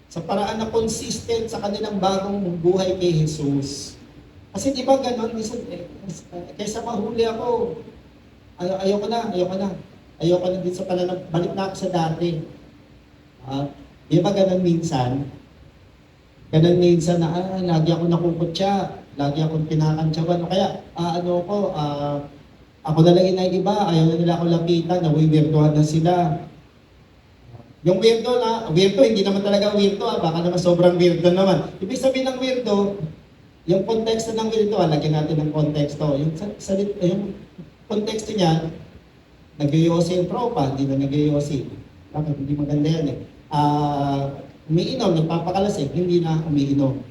sa paraan na consistent sa kanilang bagong buhay kay Jesus. Kasi di ba ganun, kaysa mahuli ako, ayoko na dito sa balik na ako sa dati. Di ba ganun minsan? Ganun minsan na, lagi ako nakukutya, lagi akong kinakantsawan, o kaya, ako na lang inaiba, ayaw na nila ako lapitan, nawiwirdohan na sila. Yung weirdo hindi naman talaga weirdo, baka naman sobrang weirdo naman. Ibig sabihin ng weirdo, yung konteksto ng weirdo, lagyan natin ng konteksto. Yung konteksto niya, nag-yosi yung tropa, hindi na nag-yosi. Bakit? Hindi maganda yan eh. Umiinom, nagpapakalasik, hindi na umiinom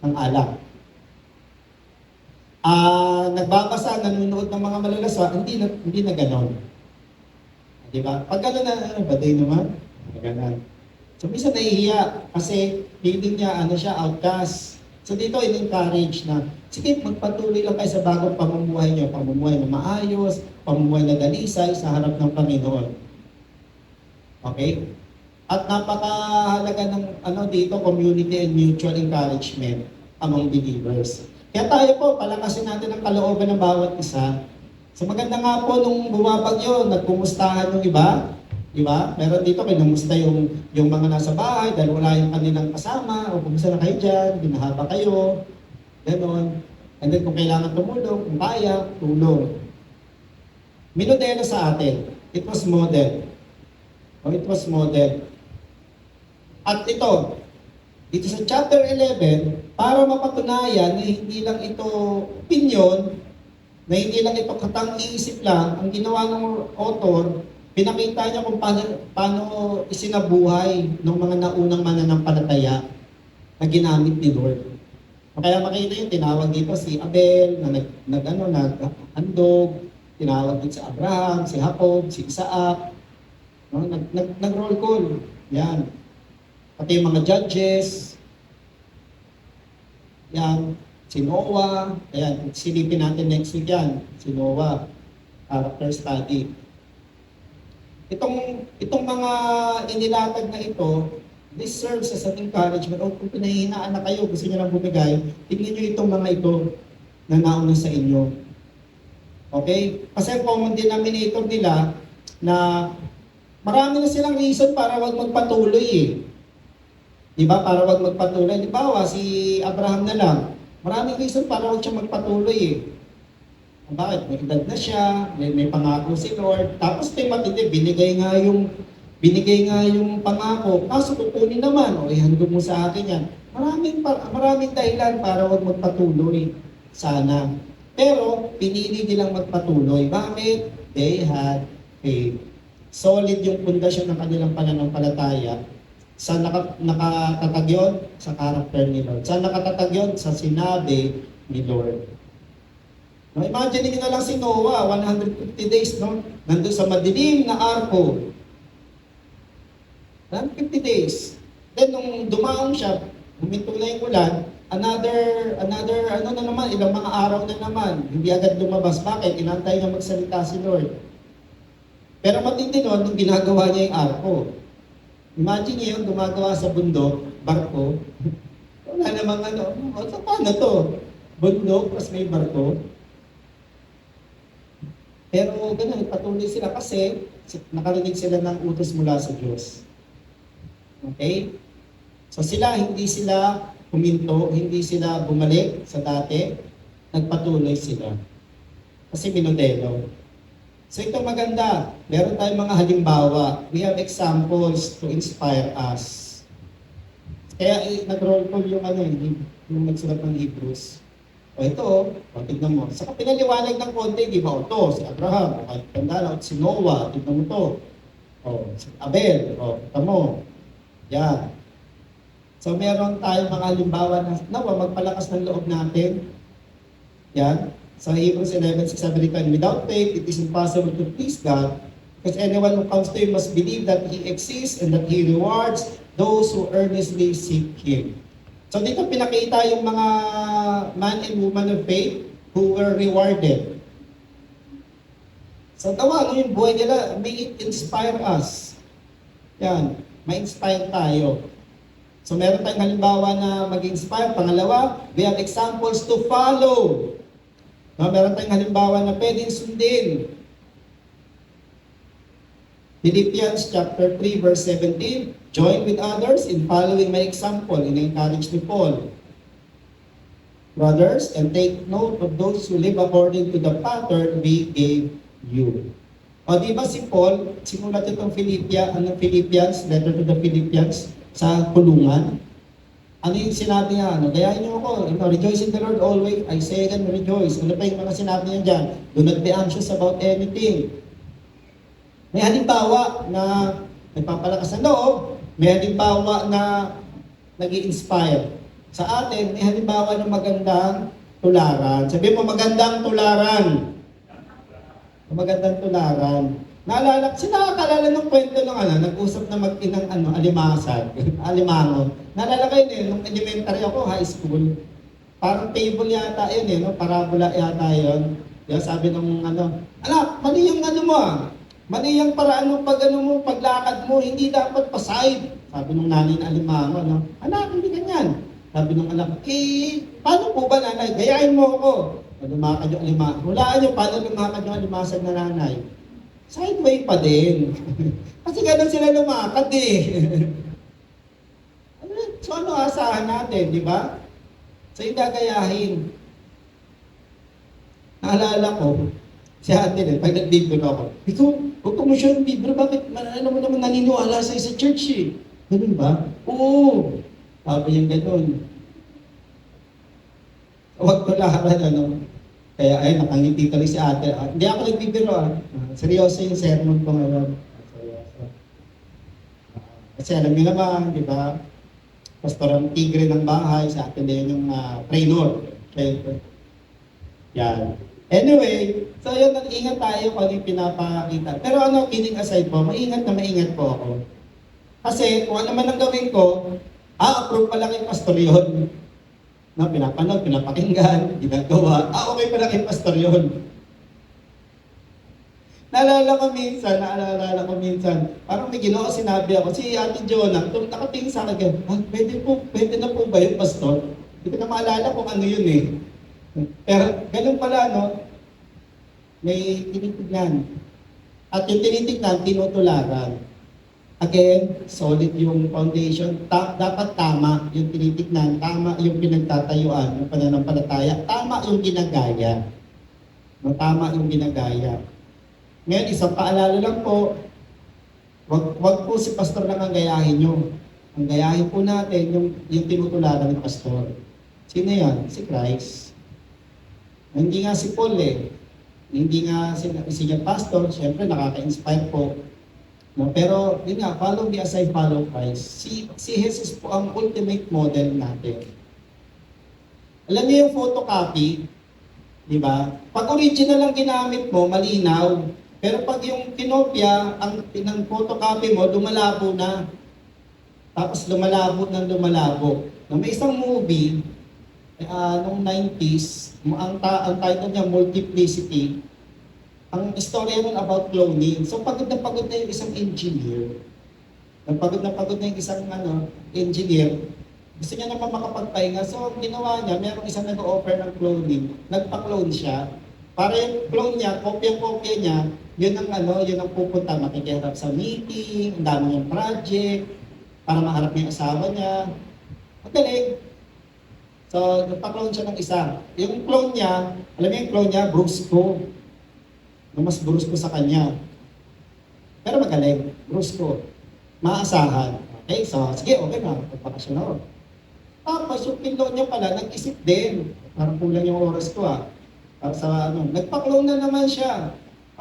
ng alak. Nagbabasa, nanonood ng mga malalasa, hindi na ganon. Diba? Pag gano'n na, baday naman, gano'n. So, minsan nahihiya kasi feeling niya, siya, outcast. So, dito in-encourage na, sige, magpatuloy lang kayo sa bagong pamumuhay niyo, pamumuhay na maayos, pamumuhay na dalisay sa harap ng Panginoon. Okay? At napakahalaga ng dito, community and mutual encouragement among believers. Kaya tayo po, palakasin natin ang kalooban ng bawat isa. So maganda nga po nung bumabagyo, nagkumustahan yung iba. Di ba? Meron dito, kinumusta yung mga nasa bahay dahil wala yung kanilang kasama, o kumusta na kayo dyan, binahaba kayo, gano'n. And then kung kailangan tumulong, kung kaya, tulong. Minodelo sa atin. It was model. O it was model. At ito, dito sa chapter 11, para mapatunayan na hindi lang ito opinion, na hindi lang ito katang-iisip lang, ang ginawa ng author, pinakita niya kung paano isinabuhay ng mga naunang mananampalataya na ginamit ni Lord. Kaya makita yung tinawag dito si Abel na naghandog, tinawag din si Abraham, si Jacob, si Isaac, no? Nag-roll call. Yan. Pati yung mga judges, yan, si Noah, ayan, silipin natin next week yan, si Noah, character study. Itong mga inilatag na ito, this serves as an encouragement. O kung pinahihinaan na kayo, gusto nyo lang bumigay, tignan nyo itong mga ito na nauna sa inyo. Okay? Kasi ang common denominator nila na marami na silang reason para wag magpatuloy eh. Di ba? Para wag magpatuloy. Di ba? Si Abraham na lang. Maraming reason para wag siya magpatuloy eh. Bakit? May edad na siya, may pangako si Lord. Tapos may matindi, binigay nga yung pangako. Kaso kukunin naman, o ihandog mo sa akin yan. Maraming dahilan para wag magpatuloy. Sana. Pero, pinili nilang magpatuloy. Bakit? They had faith. Solid yung pundasyon ng kanilang pananampalataya. Saan nakatatag yun? Sa character ni Lord. Saan nakatatag yun? Sa sinabi ni Lord. No, imagine niyo na lang si Noah, 150 days, no? Nandun sa madilim na arko. 150 days. Then, nung dumaong siya, huminto na yung ulan, another, ilang mga araw na naman. Hindi agad lumabas. Bakit? Inantay na magsalita si Lord. Pero matindi nun, nung ginagawa niya yung arko. Imagine niyo yung gumagawa sa bundok, barko. Wala namang paano to? Bundok, plus may barko. Pero ganun, patuloy sila kasi nakarinig sila ng utos mula sa Diyos. Okay? So hindi sila huminto, hindi sila bumalik sa dati, nagpatuloy sila. Kasi minodelo. So ito maganda, meron tayong mga halimbawa. We have examples to inspire us. Kaya nag-roll call yung nagsulat ng Hebrews. O ito, tignan mo. Sa pinaliwanag ng konti, di ba? O to, si Abraham, o kahit tanda, si Noah, tignan mo to. O, si Abel, o, tignan mo. Yan. So, meron tayong mga halimbawa na, magpalakas ng loob natin. Yan. Sa Hebrews 11:6-7, without faith, it is impossible to please God, because anyone who comes to Him must believe that He exists and that He rewards those who earnestly seek Him. So dito pinakita yung mga man and woman of faith who were rewarded. So yung buhay nila, may it inspire us. Yan, may inspire tayo. So meron tayong halimbawa na mag-inspire. Pangalawa, we have examples to follow. No, meron tayong halimbawa na pwedeng sundin. Philippians chapter 3 verse 17, join with others in following my example, in-encourage ni Paul. Brothers, and take note of those who live according to the pattern we gave you. O di ba si Paul, simulat itong Philippians, letter to the Philippians, sa kulungan. Ano yung sinabi niya? Gayahin niyo ako, rejoice in the Lord always. I say again, rejoice. Ano pa yung mga sinabi niya dyan? Do not be anxious about anything. May halimbawa na nagpapalakas ng loob, may halimbawa na nag-i-inspire. Sa atin, may halimbawa ng magandang tularan. Sabi mo, magandang tularan. Magandang tularan. Nakakaalala ng kwento ng nag-usap na mag-inang alimasag, alimango. Naalala kayo nung elementary ako, high school. Parang table yata yun parabola yata yun. Kaya sabi ng anak, mali yung mo mali yung paraan mo paglakad mo, hindi dapat pa-side. Sabi ng nanay na alimango, anak, hindi ganyan. Sabi ng anak, paano po ba nanay? Gayahin mo ako. Lumakad yung alimango. Hulaan nyo, paano lumakad yung alimasag na nanay? sideway pa din. Kasi ganun sila lumakad eh. So ano asahan natin, di ba? So yung gagayahin. Naalala ko, si ate din, pag nagbibiro ako, ikaw, huwag ka mo siya nagbibiro, bakit ano mo naman naniniwala sa church eh? Ganun ba? Oo. Sabi yung ganun. Huwag ko lahat, ano. Kaya ay nakangiti tuloy si ate. Hindi ako nagbibiro seryoso yung sermon ko ngayon. Seryoso. Kasi alam niyo naman, di ba? Pastor ang tigre ng bahay, sa atin din yung trainer. Okay. Yan. Anyway, so yun, ingat tayo kung ano yung pinapakita. Pero ano, kidding aside po, maingat po ako. Kasi kung ano man ang gawin ko, approve pala kay pastor yun. No, pinapanood, pinapakinggan, ginagawa. Okay pala kay pastor yun. Naalala ko minsan, parang may ginawa sinabi ako, si Ate Jonah, nakatingin sa akin, pwede na po ba yung pastor? Hindi ko na maalala kung ano yun eh. Pero ganun pala, no? May tinitignan. At yung tinitignan, tinutularan. Again, solid yung foundation. Dapat tama yung tinitignan, tama yung pinagtatayuan, yung pananampalataya, tama yung ginagaya. No, tama yung ginagaya. Ngayon, isang paalala lang po, wag po si pastor lang ang gayahin nyo. Ang gayahin po natin yung tinutularan ng pastor. Sino yan? Si Christ. Hindi nga si Paul eh. Hindi nga si pastor, syempre nakaka-inspire po. No, pero yun nga, follow me as I follow Christ. Si Jesus po ang ultimate model natin. Alam niyo yung photocopy, di ba? Pag original ang ginamit mo, malinaw. Pero pag yung kinopya, ng photocopy mo, lumalabo na. Tapos lumalabo. No, may isang movie, noong 90s, ang title niya, Multiplicity. Ang istorya nun about cloning. So pagod na yung isang engineer. Pagod na yung isang engineer. Gusto niya naman makapagpahinga. So ginawa niya, merong isang nag-offer ng cloning. Nagpa-clone siya. Para yung clone niya, kopya-kopya niya, yun ang pupunta, makikiharap sa meeting, ang dami niyang project, para maharap niya yung asawa niya. Magaling. So, nagpa-clone siya ng isa. Yung clone niya, alam niyo yung clone niya, brusco. Mas brusco sa kanya. Pero magaling, brusco. Maasahan. Okay, so sige, okay na, pagpakasyon ako. Tapos yung clone niya pala, nag-isip din. Parang kulang yung oras ko Para sa nagpa-clone na naman siya.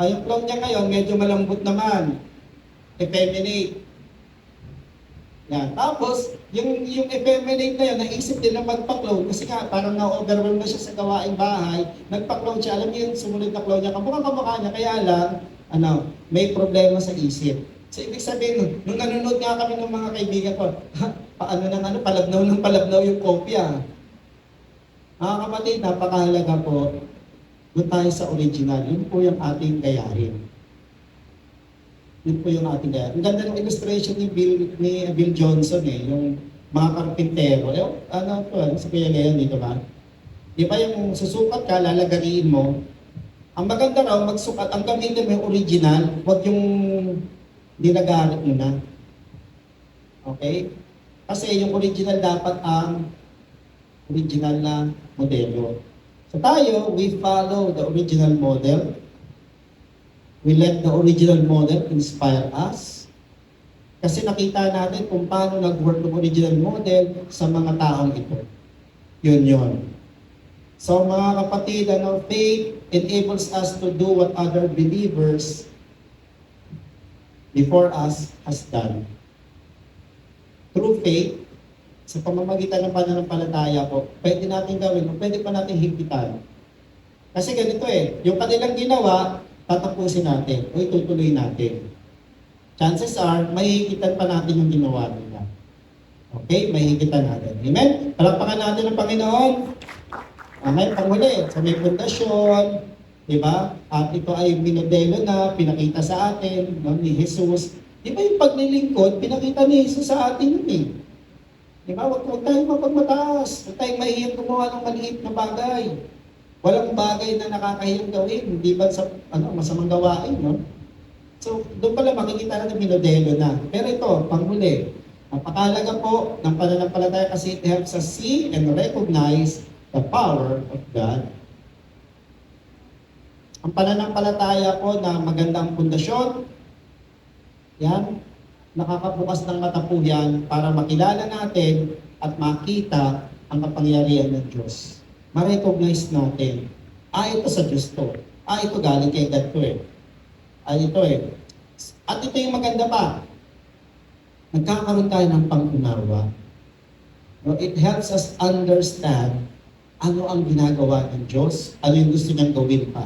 Yung clone niya ngayon, medyo malambot naman. Effeminate. Yan. Tapos, yung effeminate na yun, naisip din na magpa-clone kasi nga parang na-overwhelm na siya sa gawaing bahay. Nagpa-clone siya. Alam niyo yung sumunod na clone niya, kamukha niya, kaya lang, may problema sa isip. So, ibig sabihin, nung nanonood nga kami ng mga kaibigan ko, palabnaw yung kopya. Mga kapatid, napakahalaga po, doon tayo sa original. Yun po yung ating gayahin. Yun po yung ating gayahin. Ang ganda ng illustration ni Bill Johnson yung mga karpintero. Sa Kuya Leon dito ba? Di ba yung susukat ka, lalagariin mo, ang maganda raw, magsukat, ang gamitin mo yung original, huwag yung dinagarit mo na. Okay? Kasi yung original dapat ang original na modelo. So tayo, we follow the original model. We let the original model inspire us. Kasi nakita natin kung paano nag-work ng original model sa mga taong ito. Yun. So mga kapatid, faith enables us to do what other believers before us has done. Through faith, sa pamamagitan ng pananampalataya po, pwede natin gawin, pwede pa natin higpitan. Kasi ganito yung kanilang ginawa, tatapusin natin, o itutuloy natin. Chances are, mahihigpitan pa natin yung ginawa nila. Okay? Mahihigpitan natin. Amen? Palakpakan natin ang Panginoon. Amen? Panghuli, sa may pundasyon, diba? At ito ay minodelo na, pinakita sa atin, ni Jesus. Diba yung paglilingkod, pinakita ni Jesus sa atin yun Diba? Huwag tayong mapagmataas. Huwag tayong mahihiyang gumawa ng maliit na bagay. Walang bagay na nakakahiyang gawin. Hindi ba sa masamang gawain, no? So, doon pala makikita natin minodelo na. Pero ito, panghuli, napakahalaga po ng pananampalataya kasi it helps us see and recognize the power of God. Ang pananampalataya po na magandang pundasyon, yan, nakakabukas ng mata po yan para makilala natin at makita ang kapangyarihan ng Diyos. Ma-recognize natin, ito sa Diyos to. Ito galing kay God to eh. Ito eh. At ito yung maganda pa. Nagkakaroon tayo ng pang-unawa. No, it helps us understand ano ang ginagawa ng Diyos, ano yung gusto niyang gawin pa.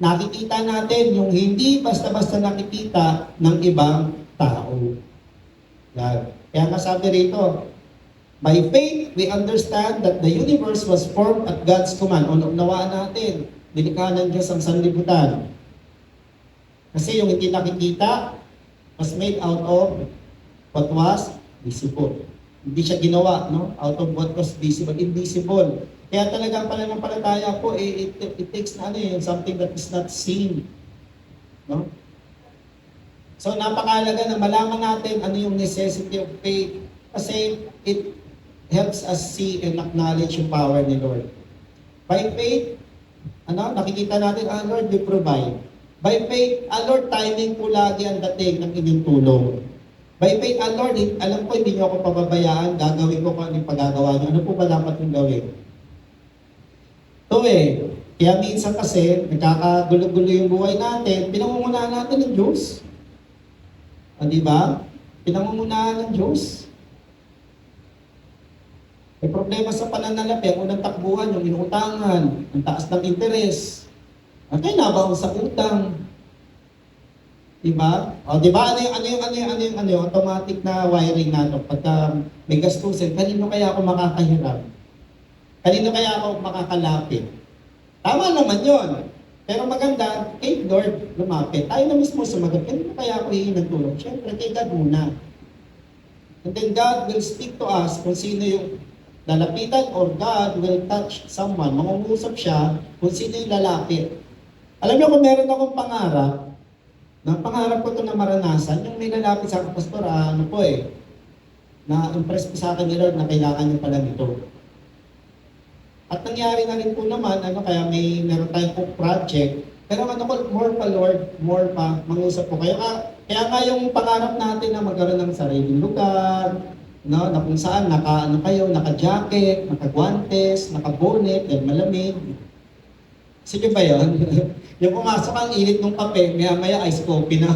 Nakikita natin yung hindi basta-basta nakikita ng ibang tao. Yan. Kaya nga sabi rito, by faith, we understand that the universe was formed at God's command. Unawaan natin, nilikha ng Diyos ang sanlibutan. Kasi yung hindi nakikita was made out of what was visible. Hindi siya ginawa, no? Out of what was visible, invisible. Kaya talagang pananampalataya po, it takes na something that is not seen. No? So napakahalaga na malaman natin ano yung necessity of faith kasi it helps us see and acknowledge yung power ni Lord. By faith, nakikita natin, Lord, you provide. By faith, Lord, timing po lagi ang dating ng inyong tulong. By faith, Lord, alam ko hindi niyo ako pababayaan, gagawin ko kung anong pagagawa niyo. Ano po ba dapat yung gawin? Ito kaya minsan kasi, nagkakagulo-gulo yung buhay natin, pinangungunahan natin ng Diyos. Di ba? Pinangungunahan ng Diyos. May problema sa pananalapi, ang unang takbuhan, yung inuutangan, ang taas ng interes. At ay nabaon sa utang. Diba? Diba? Ano yung automatic na wiring natin? Pagka may gastusin, kanino kaya ako makakahiram? Kanino kaya ako makakalapit? Tama naman yon. Pero maganda, kay Lord lumapit. Tayo na mismo sumagot. Kanino kaya ako hihingi ng tulong? Siyempre, kay God muna. And then God will speak to us kung sino yung lalapitan or God will touch someone. Mangungusap siya kung sino yung lalapit. Alam niyo kung meron akong pangarap, pangarap ko ito na maranasan, yung may lalapit sa akin, Pastor, na-impress ko sa akin ni Lord na kailangan niyo pala nito. At nangyari na rin po naman, kaya meron tayong po project, pero more pa Lord, more pa, mangusap po kayo. Kaya nga yung pangarap natin na magkaroon ng sariling lugar, na kung saan naka-jacket, naka-guantes, naka-bonnet, dahil malamig. Sige ba yun? Yung pumasok ang init ng kape, maya-maya ice coffee na.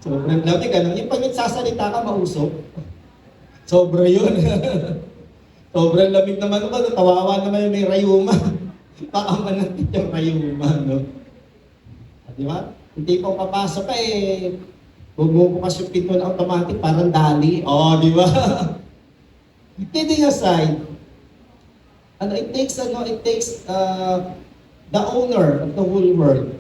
Sobrang lamig, Yung pag nagsasalita ka, mausok. Sobra yun. Sobrang lamig naman ba? Tawawa naman yung may rayuma. Baka manatid yung rayuma, no? Di ba? Hindi pa papasok ka bumubukas yung pinto na automatic, parang dali. Di ba? Kidding aside, it takes the owner of the whole world.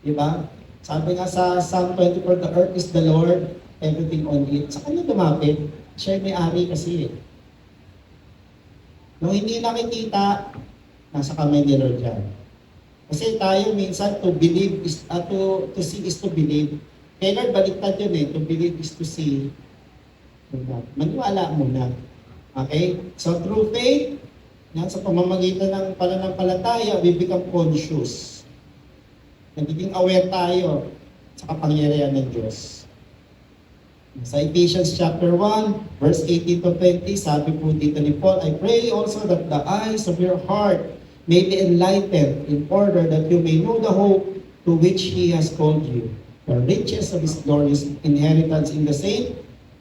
Di ba? Sabi nga sa Psalm 24, the earth is the Lord, everything on it. Sa kanya lumapit, siya may ari kasi. Nung hindi nakikita, nasa kamay ni Lord yan. Kasi tayo minsan, to believe is, to see is to believe. Kaya Lord, baliktad yun to believe is to see. Maniwala muna. Okay? So through faith, sa pamamagitan ng pananampalataya, we become conscious. Nagiging aware tayo sa kapangyarihan ng Diyos. Sa Ephesians chapter 1, verse 18 to 20, sabi po dito ni Paul, I pray also that the eyes of your heart may be enlightened in order that you may know the hope to which He has called you, the riches of His glorious inheritance in the saints,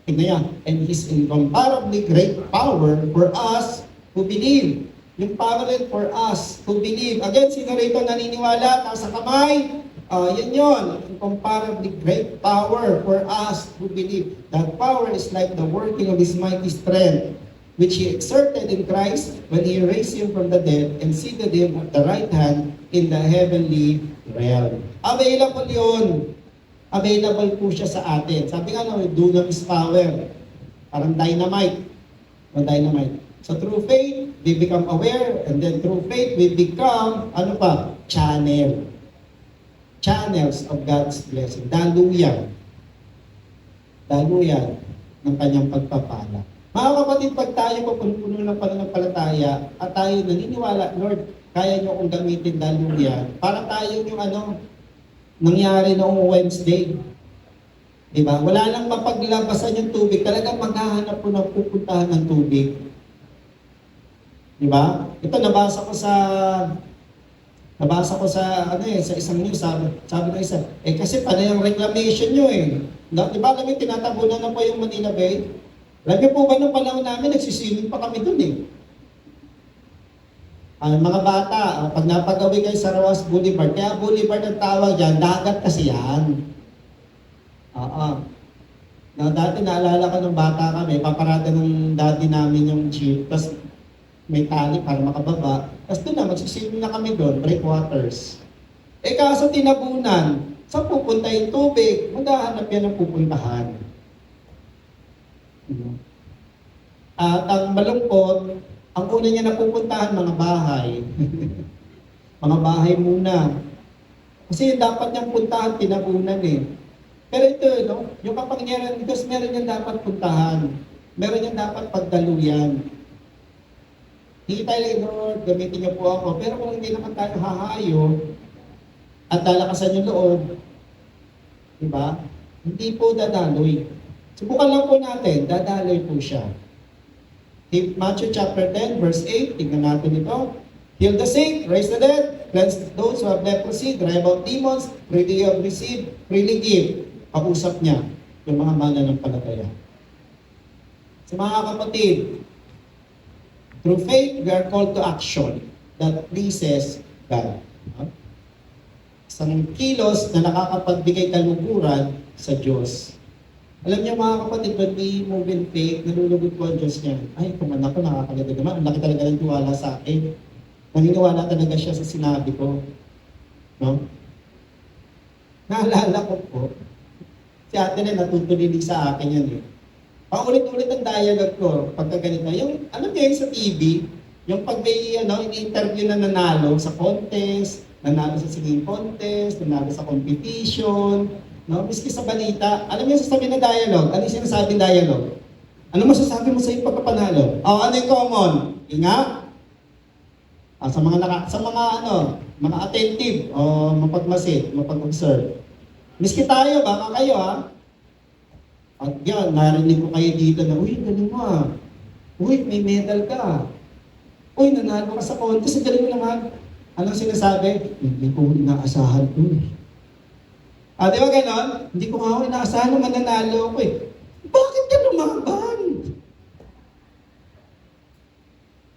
and His incomparably great power for us who believe. Yung power for us who believe. Again, sino rito naniniwala? Nasa kamay. Yan yun. Incomparably great power for us who believe. That power is like the working of His mighty strength, which He exerted in Christ when He raised Him from the dead and seated Him at the right hand in the heavenly realm. Available yun. Available po siya sa atin. Sabi nga dunamis power. Parang dynamite. Dynamite. So through faith, we become aware, and then through faith, we become, channel. channels of God's blessing. Daluyan. Daluyan ng kanyang pagpapala. Mga kapatid, pag tayo pupuno ng pananampalataya at tayo naniniwala, Lord, kaya niyo akong gamitin daluyan, para tayo yung nangyari noong Wednesday. Diba? Wala nang mapaglabasan yung tubig. Talagang maghahanap po ng pupuntahan ng tubig. Diba? Ito nabasa ko sa sa isang news, sabi ng isa, kasi panay ang reclamation nyo Diba alam yung tinatabunan na po yung Manila Bay? Alam niyo po ba nung panahon namin, nagsisiling pa kami dun mga bata, pag napagawi kayo sa Roas Boulevard, kaya Boulevard ang tawag dyan, dagat kasi yan. Dati naalala ko nung bata kami, paparada ng daddy namin yung jeep, tapos may tali para makababa. Tapos doon na, magsisiling na kami doon, breakwaters. Kaso tinabunan, saan pupunta yung tubig? Maghahanap yan ng pupuntahan. At ang malungkot, ang una niya napupuntahan, mga bahay. Mga bahay muna. Kasi yung dapat niyang puntahan, tinabunan Pero ito, yung kapangyarihan ng Diyos, meron niyang dapat puntahan. Meron niyang dapat pagdaluyan. Hindi tayo, Lord, gamitin niyo po ako. Pero kung hindi naman tayo hahayo at lalakasan yung loob, diba? Hindi po dadaloy. Subukan lang po natin, dadaloy po siya. Matthew chapter 10, verse 8, tingnan natin ito. Heal the sick, raise the dead, cleanse those who have leprosy, drive out demons, freely you have received, freely give. Pag-usap niya, yung mga mananampalataya. Sa mga kapatid, through faith, we are called to action that pleases God. Isang kilos na nakakapagbigay kaluguran sa Diyos. Alam niyo mga kapatid, when we move in faith, nalulugod po ang Diyos niya. Ay, kung anak ko, nakakaganda naman. Ang laki talaga ng tiwala sa akin. Naniniwala talaga siya sa sinabi ko. No? Naalala ko po, si ate na natutulilig sa akin yan Paulit-ulit ang dialogue ko pagka ganito. Yung, alam niyo yung sa TV, yung pag may in-interview na nanalo sa contest, nanalo sa singing contest, nanalo sa competition, miski sa balita, alam niyo sasabihin na dialogue, ano yung sinasabing dialogue? Ano masasabi mo sa iyong pagkapanalo? Ano yung common? Inga? Sa mga attentive o mapagmasid, mapag-observe. Miski tayo, baka kayo At yan, narinig ko kayo dito na, uy, galing mo Uy, may medal ka. Uy, nanalo ka sa contest, galing mo naman. Anong sinasabi? Hindi ko inaasahan ko di ba ganon? Hindi ko nga inaasahan na mananalo ako Bakit ka lumaban?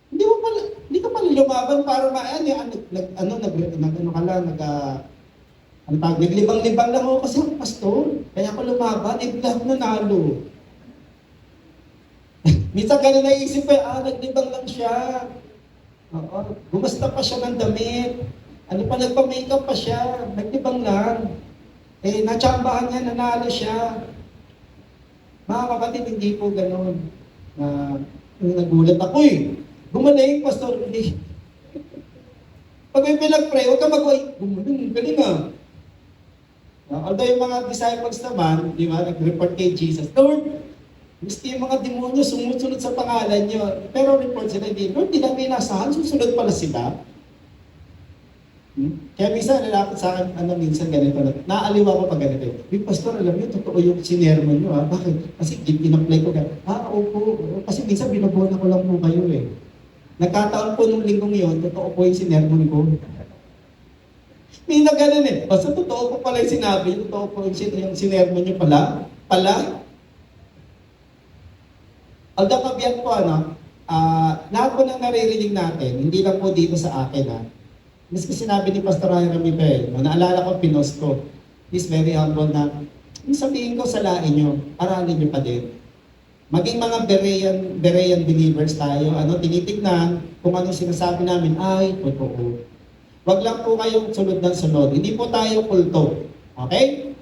Hindi ka pala lumaban para naglibang-libang lang ako kasi ang pastor. Kaya ako lumaban, bigla ako nanalo. Minsan ganun naisip ko, naglibang lang siya. Gumasta pa siya ng damit. Nagpa-makeup pa siya. Naglibang lang. Natsambahan niya, nanalo siya. Mga kapatid, hindi po ganun. Nagulat ako Gumaling, pastor. Hindi. Pag may pinag-pray, huwag ka mag-uy. Gumaling, galing although yung mga disciples naman, di ba, nag-report kay Jesus, Lord, miski yung mga demonyo sumusunod sa pangalan niyo. Pero report sila, hindi, Lord, di namin inasahan, susunod pala sila. Kaya minsan, nalapit sa akin, minsan ganito, naaliw ako pag ganito. Pastor, alam niyo, totoo yung sinermon niyo, Bakit? Kasi in-apply ko opo. Kasi minsan, binabona ko lang po kayo Nagkataon po nung linggong yun, totoo po yung sinermon ko. May na ganun Basta totoo po pala yung sinabi, totoo po yung sinermon niyo pala. Although kabiyak po, lahat po nang naririnig natin, hindi lang po dito sa akin, Miski sinabi ni Pastor Hiram Ibel, naalala ko, pinost ko, he's very humble na, sabihin ko, salain nyo, aralin nyo pa din. Maging mga Berean believers tayo, tinitignan kung anong sinasabi namin, ay, totoo. Wag lang po kayong sunod ng sunod. Hindi po tayo kulto. Okay?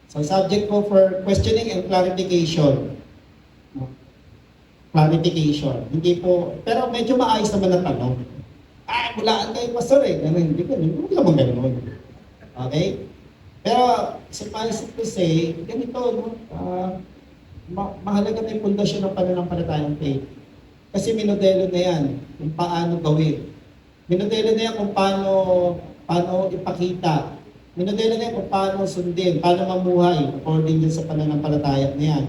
So, subject po for questioning and clarification. Clarification. Hindi po, pero medyo maayos naman ang tanong. Bulaan kayo, pastor Hindi ko naman ganun. Okay? Pero, suffice it to say, ganito, no? Mahalaga na yung pundasyon ng pananampalatayang faith. Kasi minodelo na yan kung paano gawin. Minodelo na yan kung paano ipakita. Minodelo na yan kung paano sundin, paano mamuhay according din sa pananampalataya na yan.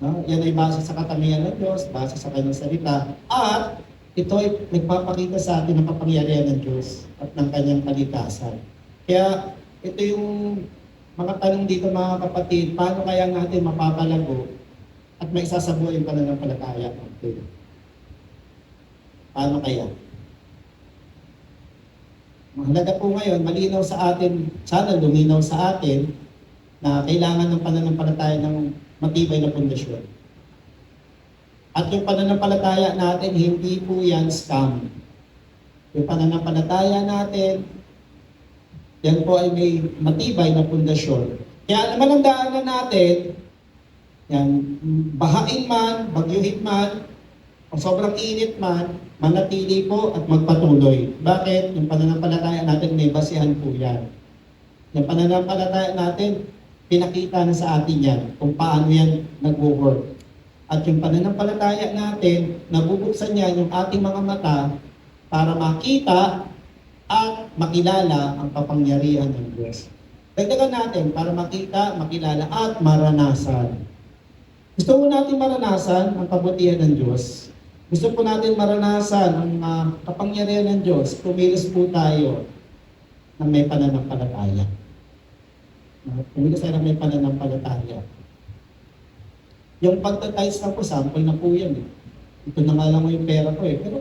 No? Yan ay base sa katangian ng Diyos, base sa kanyang salita. At ito ay nagpapakita sa atin ng kapangyarihan ng Diyos at ng kanyang kalikasan. Kaya ito yung mga tanong dito mga kapatid, paano kaya natin mapapalago at maisasabuhay yung pananampalataya natin? Paano kaya? Mahalaga po ngayon, malinaw sa atin, sana luminaw sa atin na kailangan ng pananampalataya ng matibay na pundasyon. At yung pananampalataya natin, hindi po yan scam. Yung pananampalataya natin, yan po ay may matibay na pundasyon. Kaya naman ang daanan natin, yan, bahain man, bagyuhin man, o sobrang init man, manatili po at magpatuloy. Bakit? Yung pananampalataya natin, may basihan po yan. Yung pananampalataya natin, pinakita na sa atin yan kung paano yan nag-work. At yung pananampalataya natin, nabubuksan yan yung ating mga mata para makita at makilala ang kapangyarihan ng Diyos. Dagdagan natin para makita, makilala at maranasan. Gusto po natin maranasan ang kabutihan ng Diyos. Gusto po natin maranasan ang kapangyarihan ng Diyos. Kumilos po tayo ng may pananampalataya. Kumilos tayo ng may pananampalataya. Yung pagtatize na po, sample na po yan. Ito na nga lang yung pera ko eh. Pero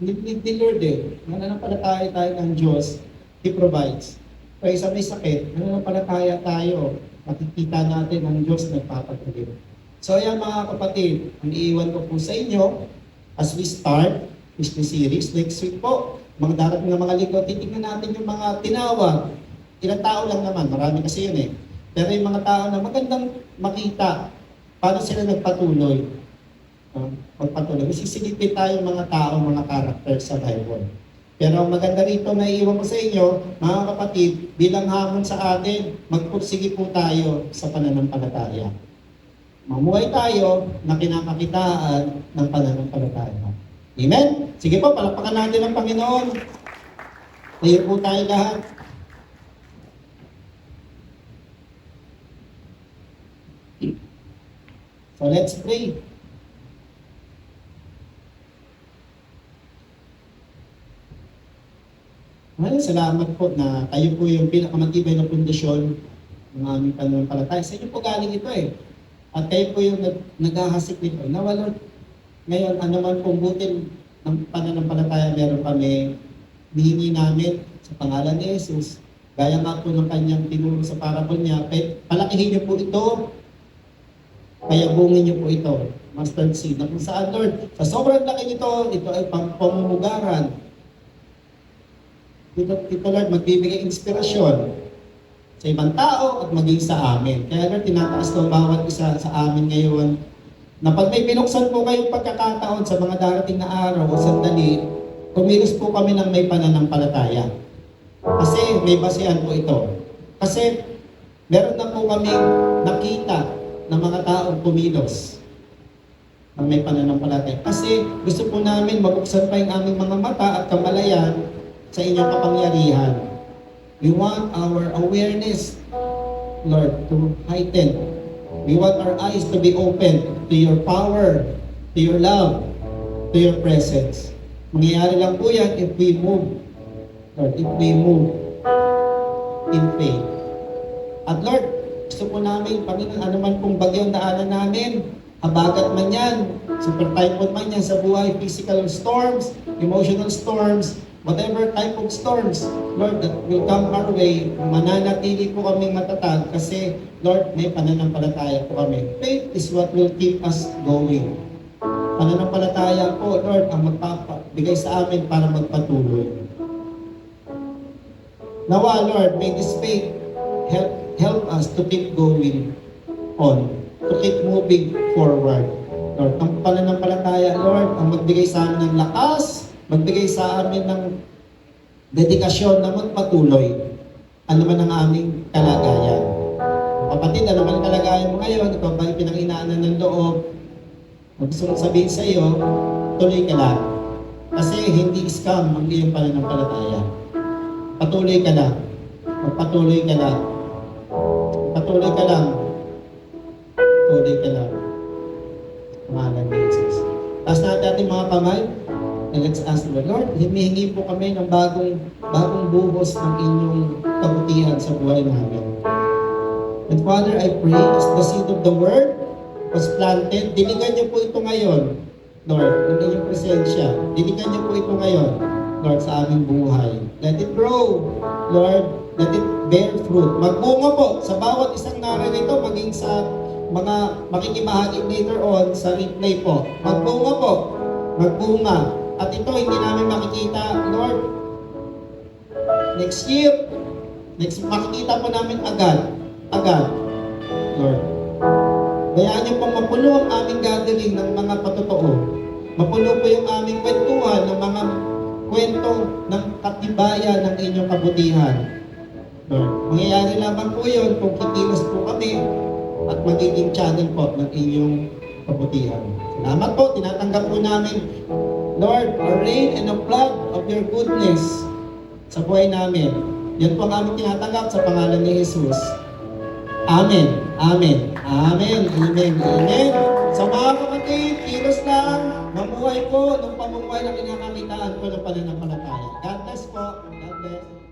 hindi Lord eh. Nananampalataya tayo ng Diyos, He provides. Kaya sa may sakit, nananampalataya tayo. Makikita natin ang Diyos nagpapatuloy. So ayan mga kapatid, ang iiwan ko po sa inyo as we start this series next week po. Mga darating na mga linggo, titignan natin yung mga tinawag. Ilang tao lang naman, marami kasi yun eh. Pero yung mga tao na magandang makita, paano sila nagpatuloy? Magpatuloy. Isisilipin tayo mga tao, mga karakter sa Bible. Pero ang maganda rito na iiwan ko sa inyo, mga kapatid, bilang hamon sa atin, magpursige po tayo sa pananampalataya. Mamuhay tayo na kinakakitaan ng pananampalataya. Amen? Sige po, palakpakan natin ang Panginoon. Tayo po tayo lahat. So let's pray. Maraming salamat po na tayo po yung pinakamatibay na pundasyon ng aming pananampalataya. Sa inyo po galing ito eh. At kayo po yung naghahasik nito. Nawala ngayon, ano man pong butil ng pananampalataya meron kami, hihingi namin sa pangalan ni Jesus. Gaya nga po ng kanyang tinuro sa parable niya, palakihin niyo po ito, payabungin niyo po ito, mustard seed. Na kung saan, Lord, sa sobrang laki nito, ito ay pamumugaran. Ito Lord, magbibigay inspirasyon sa ibang tao at maging sa amin. Kaya Lord, tinataas ko bawat isa sa amin ngayon na pag may binuksan po kayong pagkakataon sa mga darating na araw o sandali, kumilos po kami ng may pananampalataya. Kasi may basihan po ito. Kasi meron na po kami nakita ng mga taong kumilos ng may pananampalataya. Kasi gusto po namin mabuksan pa yung aming mga mata at kamalayan sa inyong kapangyarihan. We want our awareness, Lord, to heighten. We want our eyes to be open to your power, to your love, to your presence. Mangyayari lang po yan if we move, Lord, if we move in faith. At Lord, gusto po namin, Panginoon, anuman pong bagyong daanan namin, habagat man yan, super typhoon man yan sa buhay, physical storms, emotional storms, whatever type of storms, Lord, that will come our way, mananatili po kaming matatag kasi, Lord, may pananampalataya po kami. Faith is what will keep us going. Pananampalataya po, Lord, ang magpapabigay sa amin para magpatuloy. Nawa, Lord, may this faith help us to keep going on, to keep moving forward. Lord, ang pananampalataya, Lord, ang magbigay sa amin ng lakas, magbigay sa amin ng dedikasyon na magpatuloy. ano man ang aming kalagayan. Kapatid, ano man ang kalagayan mo ngayon, ikaw ba yung pinanginaanan ng loob? Kung gusto kong sabihin sa iyo, tuloy ka lang. Kasi hindi scam ang iyong pananampalataya. Patuloy ka lang. Magpatuloy ka lang. Patuloy ka lang. Patuloy ka lang. Pangalan ni Jesus. Taas natin ating mga kamay. And let's ask the Lord, hinihingi po kami ng bagong buhos ng inyong kabutihan sa buhay namin. And Father, I pray as the seed of the word was planted, diligan niyo po ito ngayon, Lord, ng inyong presensya. Diligan niyo po ito ngayon, Lord, sa aming buhay. Let it grow, Lord. Let it bear fruit. Magbunga po sa bawat isang naririto, maging sa mga makikibahagi later on sa replay po. Magbunga po. Magbunga. At ito hindi namin makikita, Lord, next year, makikita po namin agad, Lord. Bayaan niyo pong mapuno ang aming gathering ng mga patotoo. Mapuno po yung aming kwentuhan ng mga kwento ng katibayan ng inyong kabutihan. Lord, mangyayari lamang po yun kung kikilos po kami at magiging channel po ng inyong kabutihan. Salamat po, tinatanggap po namin, Lord, a rain and a flood of your goodness sa buhay namin. Yan po ang aming tinatanggap sa pangalan ni Jesus. Amen. Amen. Amen. Amen. Amen. Sa mga kapatid, kilos lang, mamuhay po ng pamumuhay na kinakamitaan ko ng pananampalataya. God bless po. God bless.